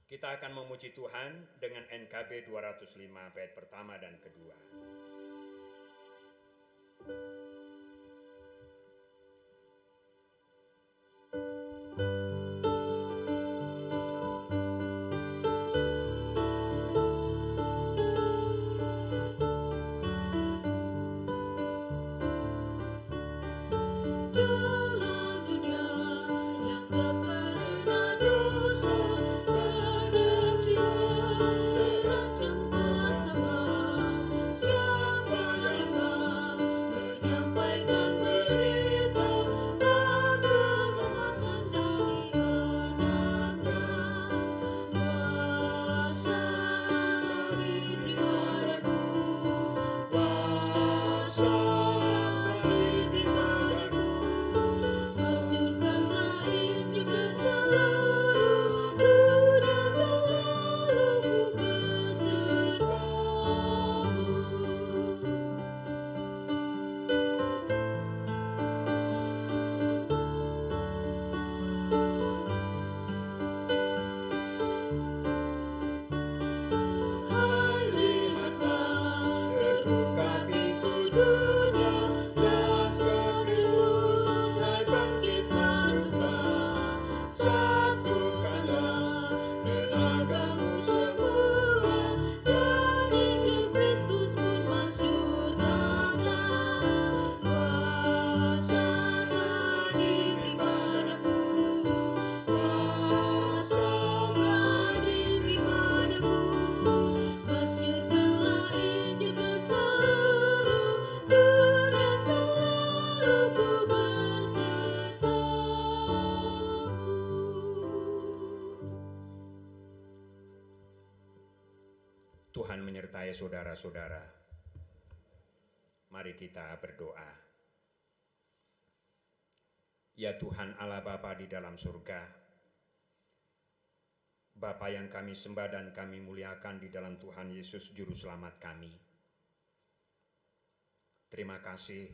Kita akan memuji Tuhan dengan NKB 205 bait pertama dan kedua. Dalam dunia yang gelap karena dosa, pada jiwa terancam kesesakan. Siapa yang mau menyampaikan berita agar keselamatan dari anaknya? Kuasa yang diterima padaku, kuasa yang diterima padaku. Masyurkanlah Injil ke seluruh dunia, selalu ku besertamu. Hai, lihatlah, terbuka pintu dunia, Laskar Kristus naik bangkit masuklah. Satukanlah tenagamu semua, dan Injil Kristus pun masyurkanlah. Kuasa telah diberi padaku, kuasa telah diberi padaku. Masyurkanlah Injil ke seluruh dunia, selalu ku besertamu. Tuhan menyertai saudara-saudara. Mari kita berdoa. Ya Tuhan Allah Bapa di dalam surga, Bapa yang kami sembah dan kami muliakan di dalam Tuhan Yesus Juru Selamat kami. Terima kasih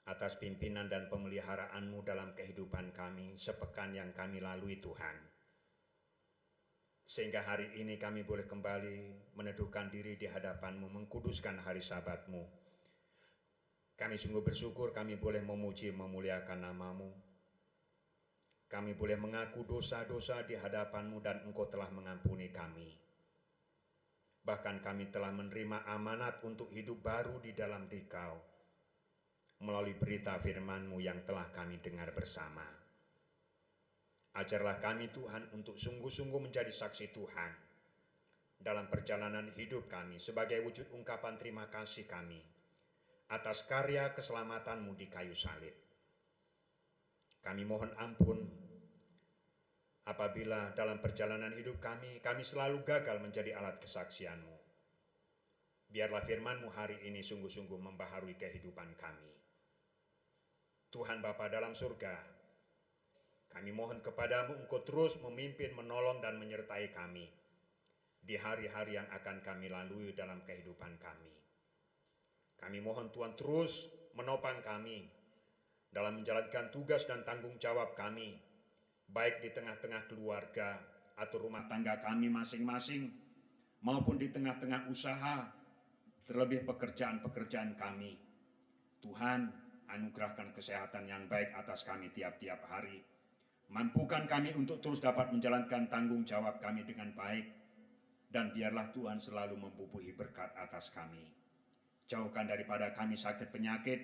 atas pimpinan dan pemeliharaan-Mu dalam kehidupan kami sepekan yang kami lalui Tuhan. Sehingga hari ini kami boleh kembali meneduhkan diri di hadapan-Mu, mengkuduskan hari Sabat-Mu. Kami sungguh bersyukur kami boleh memuji memuliakan nama-Mu. Kami boleh mengaku dosa-dosa di hadapan-Mu dan Engkau telah mengampuni kami. Bahkan kami telah menerima amanat untuk hidup baru di dalam Dikau melalui berita firman-Mu yang telah kami dengar bersama. Ajarlah kami Tuhan untuk sungguh-sungguh menjadi saksi Tuhan dalam perjalanan hidup kami sebagai wujud ungkapan terima kasih kami atas karya keselamatan-Mu di kayu salib. Kami mohon ampun apabila dalam perjalanan hidup kami selalu gagal menjadi alat kesaksian-Mu. Biarlah firman-Mu hari ini sungguh-sungguh membaharui kehidupan kami. Tuhan Bapa dalam surga, kami mohon kepadamu Engkau terus memimpin, menolong, dan menyertai kami di hari-hari yang akan kami lalui dalam kehidupan kami. Kami mohon Tuhan terus menopang kami dalam menjalankan tugas dan tanggung jawab kami, baik di tengah-tengah keluarga atau rumah tangga kami masing-masing, maupun di tengah-tengah usaha, terlebih pekerjaan-pekerjaan kami. Tuhan, anugerahkan kesehatan yang baik atas kami tiap-tiap hari. Mampukan kami untuk terus dapat menjalankan tanggung jawab kami dengan baik, dan biarlah Tuhan selalu membubuhi berkat atas kami. Jauhkan daripada kami sakit penyakit,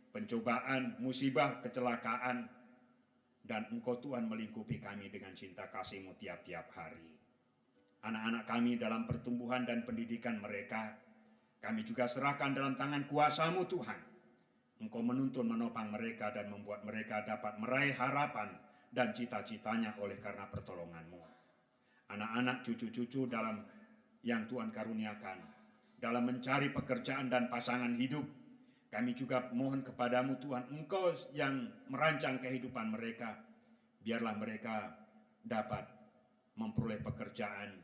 pencobaan, musibah, kecelakaan, dan Engkau Tuhan melingkupi kami dengan cinta kasih-Mu tiap-tiap hari. Anak-anak kami dalam pertumbuhan dan pendidikan mereka, kami juga serahkan dalam tangan kuasa-Mu Tuhan. Engkau menuntun menopang mereka dan membuat mereka dapat meraih harapan dan cita-citanya oleh karena pertolongan-Mu. Anak-anak cucu-cucu dalam yang Tuhan karuniakan, dalam mencari pekerjaan dan pasangan hidup, kami juga mohon kepadamu Tuhan, Engkau yang merancang kehidupan mereka, biarlah mereka dapat memperoleh pekerjaan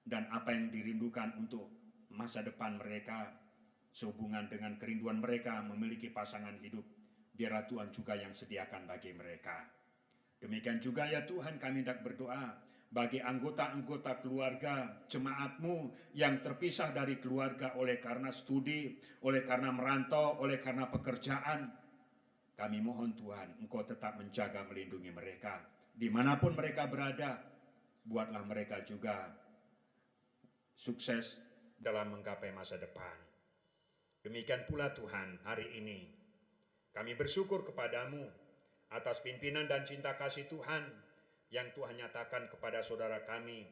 dan apa yang dirindukan untuk masa depan mereka, sehubungan dengan kerinduan mereka memiliki pasangan hidup, biarlah Tuhan juga yang sediakan bagi mereka. Demikian juga ya Tuhan, kami hendak berdoa bagi anggota-anggota keluarga jemaat-Mu yang terpisah dari keluarga oleh karena studi, oleh karena merantau, oleh karena pekerjaan. Kami mohon Tuhan, Engkau tetap menjaga melindungi mereka. Dimanapun mereka berada, buatlah mereka juga sukses dalam menggapai masa depan. Demikian pula Tuhan, hari ini kami bersyukur kepadamu atas pimpinan dan cinta kasih Tuhan yang Tuhan nyatakan kepada saudara kami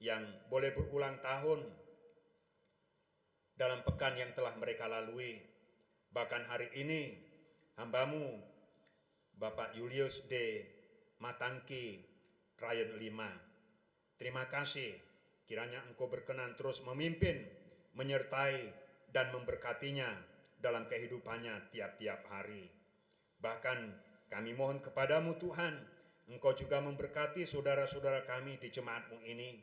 yang boleh berulang tahun dalam pekan yang telah mereka lalui. Bahkan hari ini hamba-Mu Bapak Julius D. Matangki Rayon 5. Terima kasih, kiranya Engkau berkenan terus memimpin, menyertai dan memberkatinya dalam kehidupannya tiap-tiap hari. Bahkan kami mohon kepadamu Tuhan, Engkau juga memberkati saudara-saudara kami di jemaat-Mu ini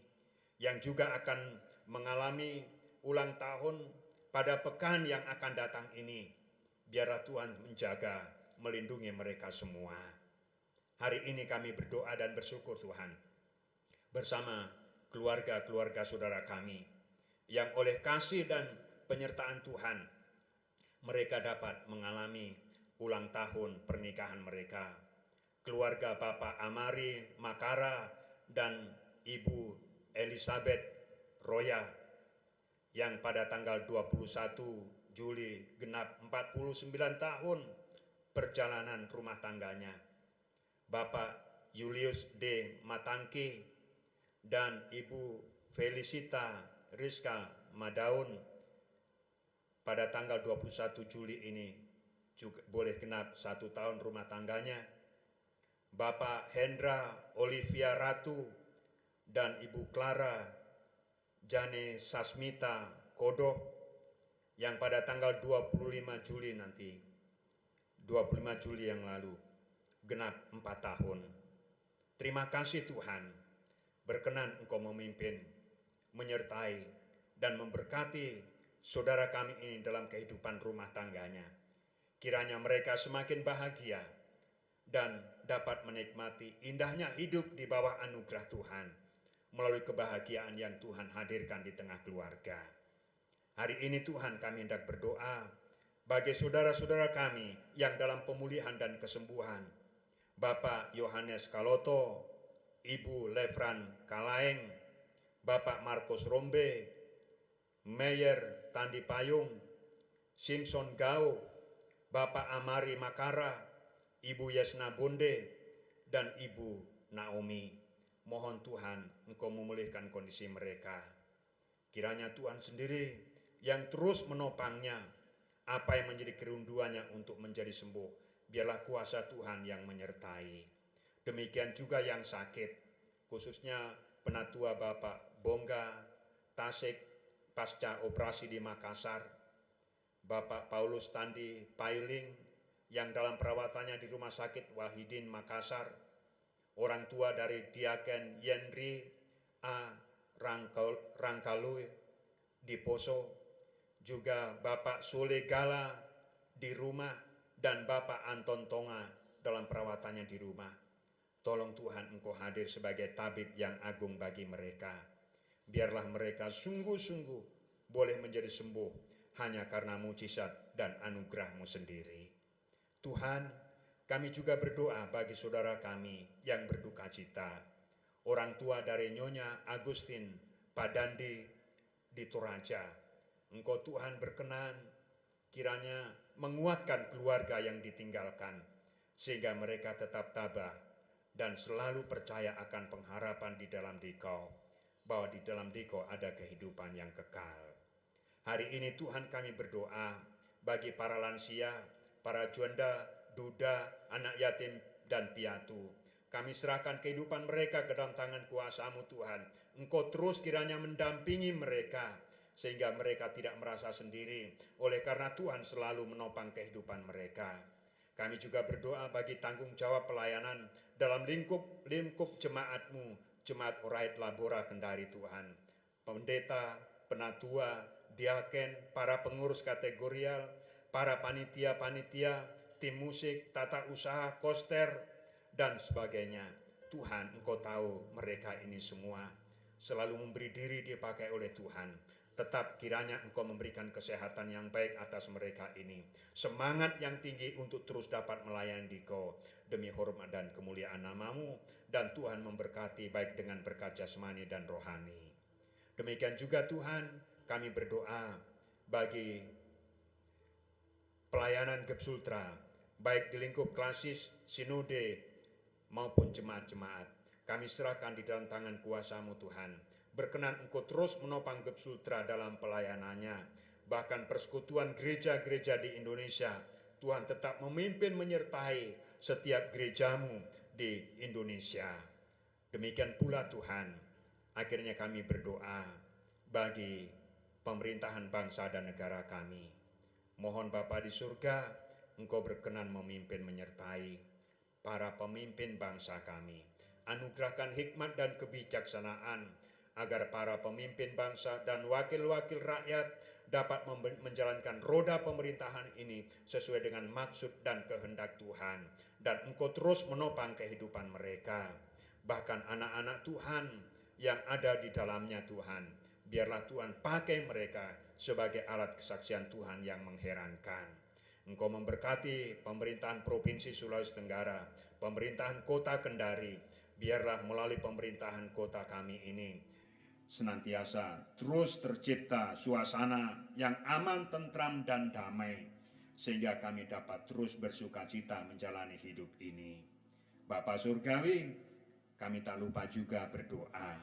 yang juga akan mengalami ulang tahun pada pekan yang akan datang ini. Biarlah Tuhan menjaga, melindungi mereka semua. Hari ini kami berdoa dan bersyukur Tuhan, bersama keluarga-keluarga saudara kami yang oleh kasih dan penyertaan Tuhan, mereka dapat mengalami ulang tahun pernikahan mereka. Keluarga Bapak Amari Makara dan Ibu Elizabeth Roya yang pada tanggal 21 Juli genap 49 tahun perjalanan rumah tangganya. Bapak Julius D. Matangki dan Ibu Felicita Rizka Madaun pada tanggal 21 Juli ini juga boleh genap 1 tahun rumah tangganya. Bapak Hendra Olivia Ratu dan Ibu Clara Jane Sasmita Kodoh yang pada tanggal 25 Juli nanti, 25 Juli yang lalu, genap 4 tahun. Terima kasih Tuhan, berkenan Engkau memimpin, menyertai dan memberkati saudara kami ini dalam kehidupan rumah tangganya. Kiranya mereka semakin bahagia dan dapat menikmati indahnya hidup di bawah anugerah Tuhan melalui kebahagiaan yang Tuhan hadirkan di tengah keluarga. Hari ini Tuhan, kami hendak berdoa bagi saudara-saudara kami yang dalam pemulihan dan kesembuhan. Bapak Yohanes Kaloto, Ibu Levran Kalaeng, Bapak Markus Rombe, Meyer Tandi Payung, Simpson Gao, Bapak Amari Makara, Ibu Yesna Bonde, dan Ibu Naomi. Mohon Tuhan Engkau memulihkan kondisi mereka. Kiranya Tuhan sendiri yang terus menopangnya, apa yang menjadi kerinduannya untuk menjadi sembuh, biarlah kuasa Tuhan yang menyertai. Demikian juga yang sakit, khususnya penatua Bapak Bongga Tasik pasca operasi di Makassar, Bapak Paulus Tandi Pailing yang dalam perawatannya di Rumah Sakit Wahidin Makassar, orang tua dari Diaken Yenri A. Rangkalui di Poso, juga Bapak Sule Gala di rumah dan Bapak Anton Tonga dalam perawatannya di rumah. Tolong Tuhan Engkau hadir sebagai tabib yang agung bagi mereka. Biarlah mereka sungguh-sungguh boleh menjadi sembuh hanya karena mujizat dan anugerah-Mu sendiri. Tuhan, kami juga berdoa bagi saudara kami yang berduka cita. Orang tua dari Nyonya Agustin Padandi di Toraja. Engkau Tuhan berkenan kiranya menguatkan keluarga yang ditinggalkan, sehingga mereka tetap tabah dan selalu percaya akan pengharapan di dalam Dikau, bahwa di dalam Dikau ada kehidupan yang kekal. Hari ini Tuhan kami berdoa bagi para lansia, para janda, duda, anak yatim dan piatu. Kami serahkan kehidupan mereka ke dalam tangan kuasa-Mu Tuhan. Engkau terus kiranya mendampingi mereka, sehingga mereka tidak merasa sendiri, oleh karena Tuhan selalu menopang kehidupan mereka. Kami juga berdoa bagi tanggung jawab pelayanan dalam lingkup jemaat-Mu, Jemaat Oraid Labora Kendari Tuhan. Pendeta, penatua, diaken, para pengurus kategorial, para panitia-panitia, tim musik, tata usaha, koster, dan sebagainya. Tuhan, Engkau tahu mereka ini semua selalu memberi diri dipakai oleh Tuhan. Tetap kiranya Engkau memberikan kesehatan yang baik atas mereka ini. Semangat yang tinggi untuk terus dapat melayani Dikau demi hormat dan kemuliaan nama-Mu. Dan Tuhan memberkati baik dengan berkat jasmani dan rohani. Demikian juga Tuhan, kami berdoa bagi pelayanan Gepsultra, baik di lingkup klasis, sinode, maupun jemaat-jemaat. Kami serahkan di dalam tangan kuasa-Mu Tuhan. Berkenan Engkau terus menopang Gepsultra dalam pelayanannya. Bahkan persekutuan gereja-gereja di Indonesia, Tuhan tetap memimpin menyertai setiap gereja-Mu di Indonesia. Demikian pula Tuhan, akhirnya kami berdoa bagi pemerintahan bangsa dan negara kami. Mohon Bapa di surga, Engkau berkenan memimpin menyertai para pemimpin bangsa kami. Anugerahkan hikmat dan kebijaksanaan agar para pemimpin bangsa dan wakil-wakil rakyat dapat menjalankan roda pemerintahan ini sesuai dengan maksud dan kehendak Tuhan. Dan Engkau terus menopang kehidupan mereka. Bahkan anak-anak Tuhan yang ada di dalamnya Tuhan, biarlah Tuhan pakai mereka sebagai alat kesaksian Tuhan yang mengherankan. Engkau memberkati pemerintahan Provinsi Sulawesi Tenggara, pemerintahan Kota Kendari. Biarlah melalui pemerintahan kota kami ini senantiasa terus tercipta suasana yang aman, tentram, dan damai, sehingga kami dapat terus bersukacita menjalani hidup ini. Bapa Surgawi, kami tak lupa juga berdoa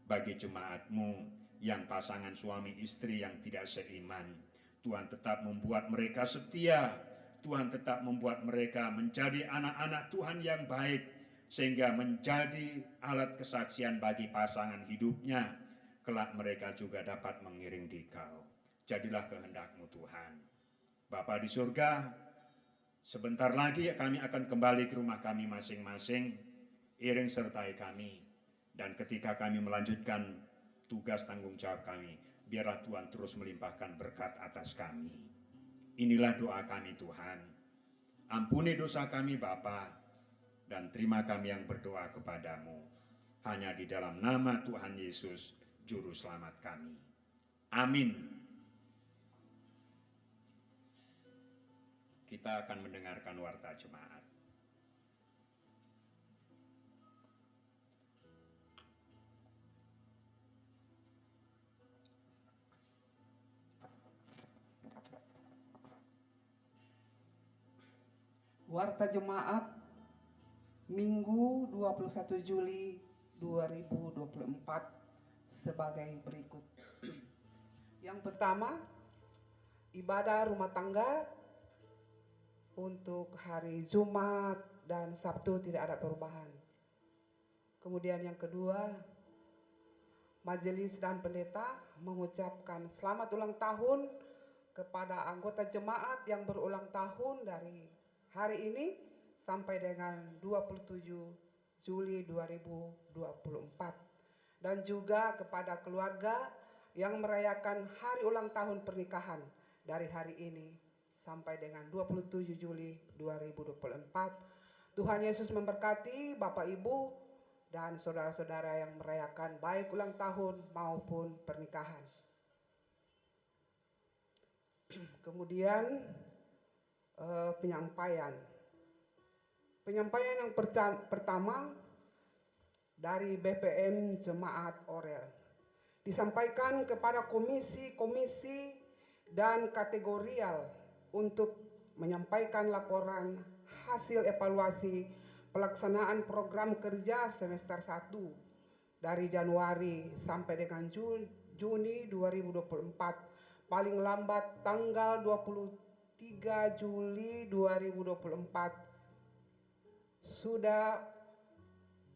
bagi jemaat-Mu yang pasangan suami istri yang tidak seiman. Tuhan tetap membuat mereka setia. Tuhan tetap membuat mereka menjadi anak-anak Tuhan yang baik, sehingga menjadi alat kesaksian bagi pasangan hidupnya. Kelak mereka juga dapat mengiring Dikau. Jadilah kehendak-Mu Tuhan. Bapa di surga, sebentar lagi kami akan kembali ke rumah kami masing-masing. Iring sertai kami. Dan ketika kami melanjutkan tugas tanggung jawab kami, biarlah Tuhan terus melimpahkan berkat atas kami. Inilah doa kami Tuhan. Ampuni dosa kami Bapa, dan terima kami yang berdoa kepadamu. Hanya di dalam nama Tuhan Yesus, Juru Selamat kami. Amin. Kita akan mendengarkan warta jemaat. Warta Jemaat Minggu 21 Juli 2024 sebagai berikut. Yang pertama, ibadah rumah tangga untuk hari Jumat dan Sabtu tidak ada perubahan. Kemudian yang kedua, majelis dan pendeta mengucapkan selamat ulang tahun kepada anggota jemaat yang berulang tahun dari hari ini sampai dengan 27 Juli 2024. Dan juga kepada keluarga yang merayakan hari ulang tahun pernikahan dari hari ini sampai dengan 27 Juli 2024. Tuhan Yesus memberkati Bapak Ibu dan saudara-saudara yang merayakan baik ulang tahun maupun pernikahan. Kemudian penyampaian. Penyampaian yang pertama dari BPM Jemaat Orel. Disampaikan kepada komisi-komisi dan kategorial untuk menyampaikan laporan hasil evaluasi pelaksanaan program kerja semester 1 dari Januari sampai dengan Juni 2024, paling lambat tanggal 23 Juli 2024 sudah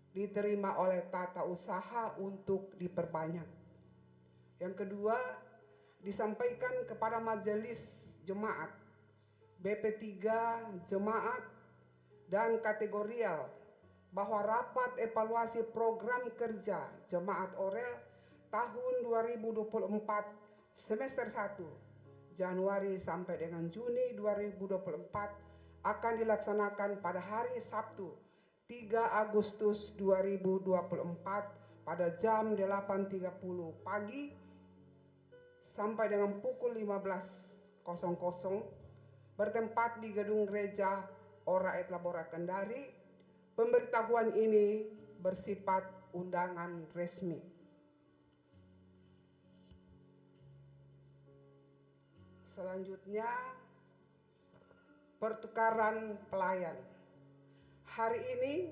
diterima oleh tata usaha untuk diperbanyak. Yang kedua, disampaikan kepada majelis jemaat, BP3 jemaat dan kategorial bahwa rapat evaluasi program kerja Jemaat Orel tahun 2024 semester 1 Januari sampai dengan Juni 2024 akan dilaksanakan pada hari Sabtu 3 Agustus 2024 pada jam 8.30 pagi sampai dengan pukul 15.00 bertempat di Gedung Gereja Ora et Labora Kendari. Pemberitahuan ini bersifat undangan resmi. Selanjutnya, pertukaran pelayan. Hari ini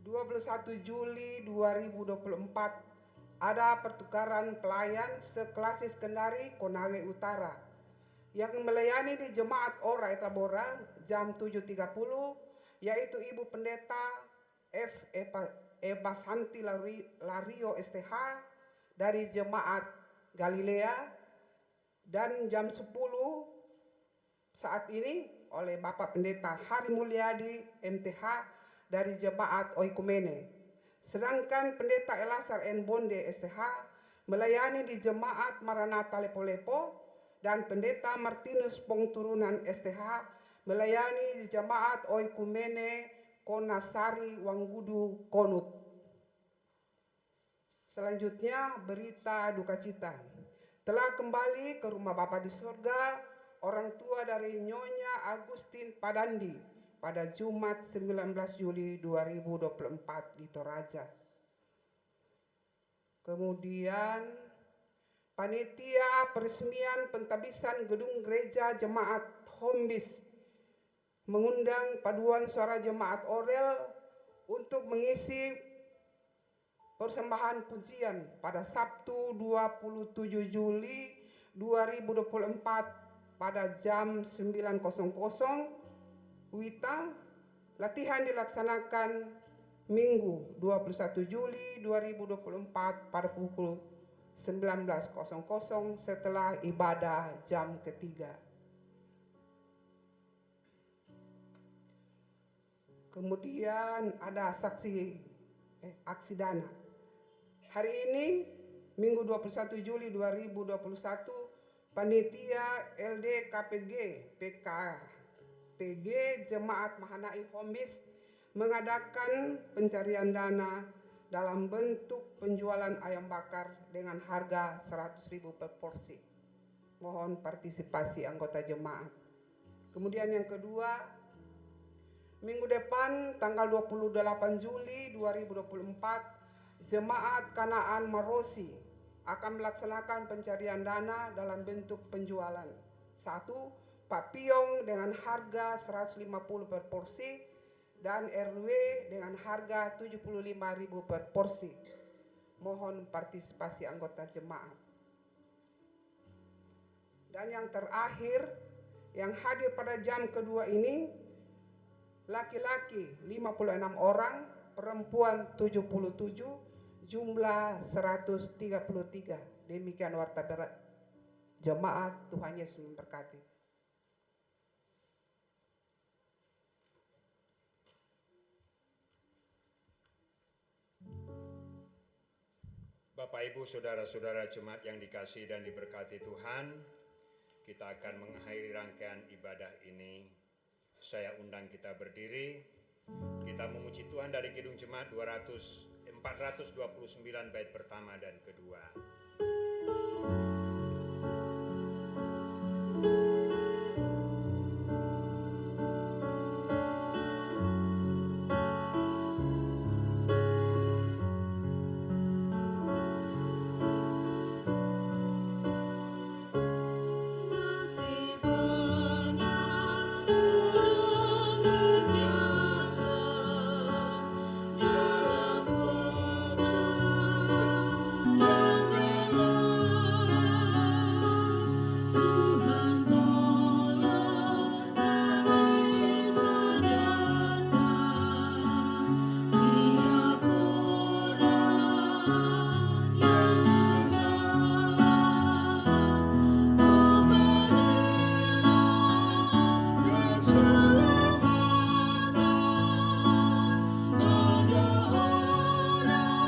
21 Juli 2024 ada pertukaran pelayan seklasis Kendari Konawe Utara yang melayani di Jemaat Ora et Labora jam 7.30, yaitu Ibu Pendeta F. Eva Santi Lario STH dari Jemaat Galilea, dan jam 10 saat ini oleh Bapak Pendeta Hari Mulyadi MTH dari Jemaat Oikumene. Sedangkan Pendeta Elasar N. Bonde STH melayani di Jemaat Maranatha Lepo-Lepo, dan Pendeta Martinus Pongturunan STH melayani di Jemaat Oikumene Konasari Wanggudu Konut. Selanjutnya, berita duka cita. Telah kembali ke rumah Bapa di surga orang tua dari Nyonya Agustin Padandi pada Jumat 19 Juli 2024 di Toraja. Kemudian panitia peresmian pentabisan gedung gereja Jemaat Hombis mengundang paduan suara Jemaat Orel untuk mengisi persembahan pujian pada Sabtu 27 Juli 2024 pada jam 9.00 WITA. Latihan dilaksanakan Minggu 21 Juli 2024 pada pukul 19.00 setelah ibadah jam ketiga. Kemudian ada aksi dana. Hari ini Minggu 21 Juli 2021 panitia LD KPG PKPG Jemaat Mahanai Hombis mengadakan pencarian dana dalam bentuk penjualan ayam bakar dengan harga 100.000 per porsi. Mohon partisipasi anggota jemaat. Kemudian yang kedua, minggu depan tanggal 28 Juli 2024, Jemaat Kanaan Marosi akan melaksanakan pencarian dana dalam bentuk penjualan. 1. Papiong dengan harga 150 per porsi dan RW dengan harga 75.000 per porsi. Mohon partisipasi anggota jemaat. Dan yang terakhir, yang hadir pada jam kedua ini, laki-laki 56 orang, perempuan 77, jumlah 133. Demikian warta berat jemaat. Tuhan Yesus memberkati. Bapak, Ibu, Saudara-saudara jemaat yang dikasihi dan diberkati Tuhan, kita akan mengakhiri rangkaian ibadah ini. Saya undang kita berdiri Kita memuji Tuhan dari Kidung Jemaat 429 bait pertama dan kedua. Masih banyak orang berjalan dalam kuasa yang gelap. Tuhan tolong kami sadarkan tiap orang yang sesat. Oh, berilah keselamatan pada orang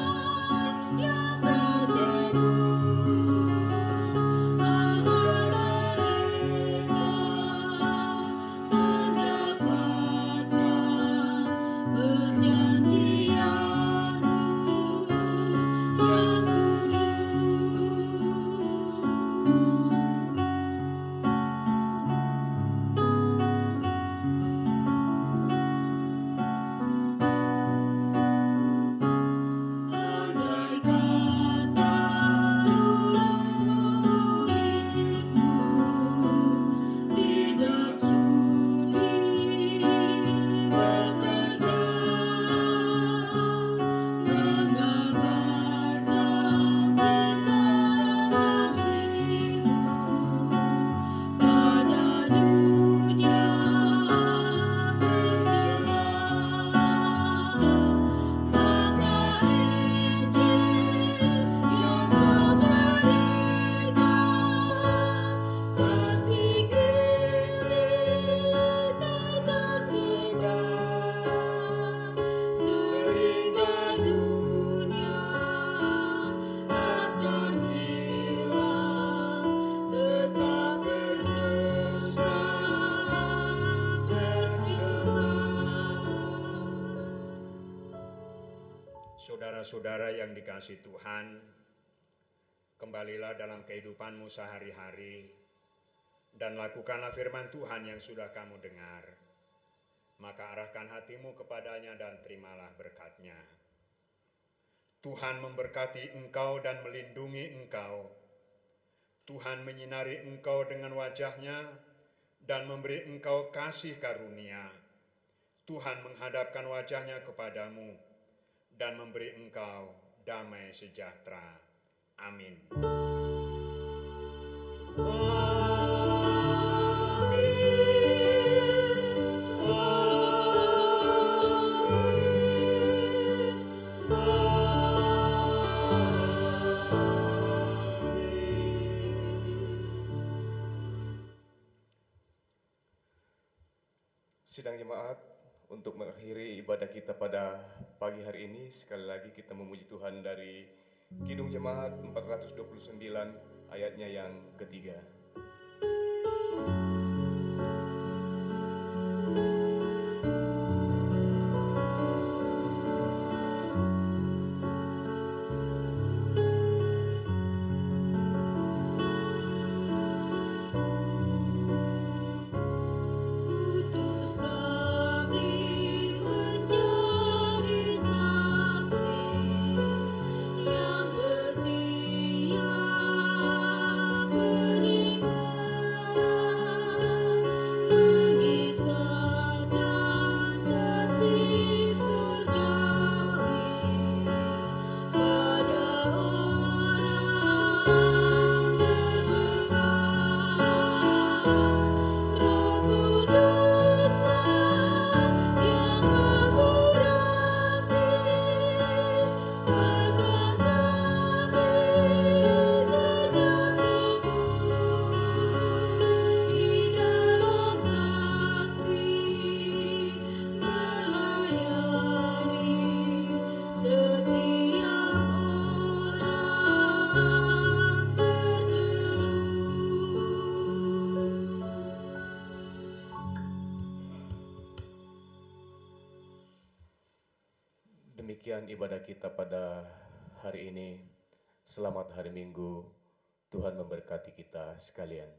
yang tak tebus, agar mereka mendapatkan perjanjian-Mu yang kudus. Andai kata dulu murid-Mu tidak sudi bekerja mengabarkan cinta kasih-Mu pada dunia bercelah, maka Injil yang Kau berikan pasti kini tak tersebar, sehingga dunia akan hilang, tetap berdusta bercemar. Saudara-saudara yang dikasihi Tuhan, kembalilah dalam kehidupanmu sehari-hari dan lakukanlah firman Tuhan yang sudah kamu dengar. Maka arahkan hatimu kepadanya dan terimalah berkat-Nya. Tuhan memberkati engkau dan melindungi engkau. Tuhan menyinari engkau dengan wajah-Nya dan memberi engkau kasih karunia. Tuhan menghadapkan wajah-Nya kepadamu dan memberi engkau damai sejahtera. Amin. Sidang jemaat, untuk mengakhiri ibadah kita pada pagi hari ini, sekali lagi kita memuji Tuhan dari Kidung Jemaat 429 ayatnya yang ketiga. Utus kami menjadi saksi yang setia beri demikian ibadah kita pada hari ini. Selamat hari Minggu. Tuhan memberkati kita sekalian.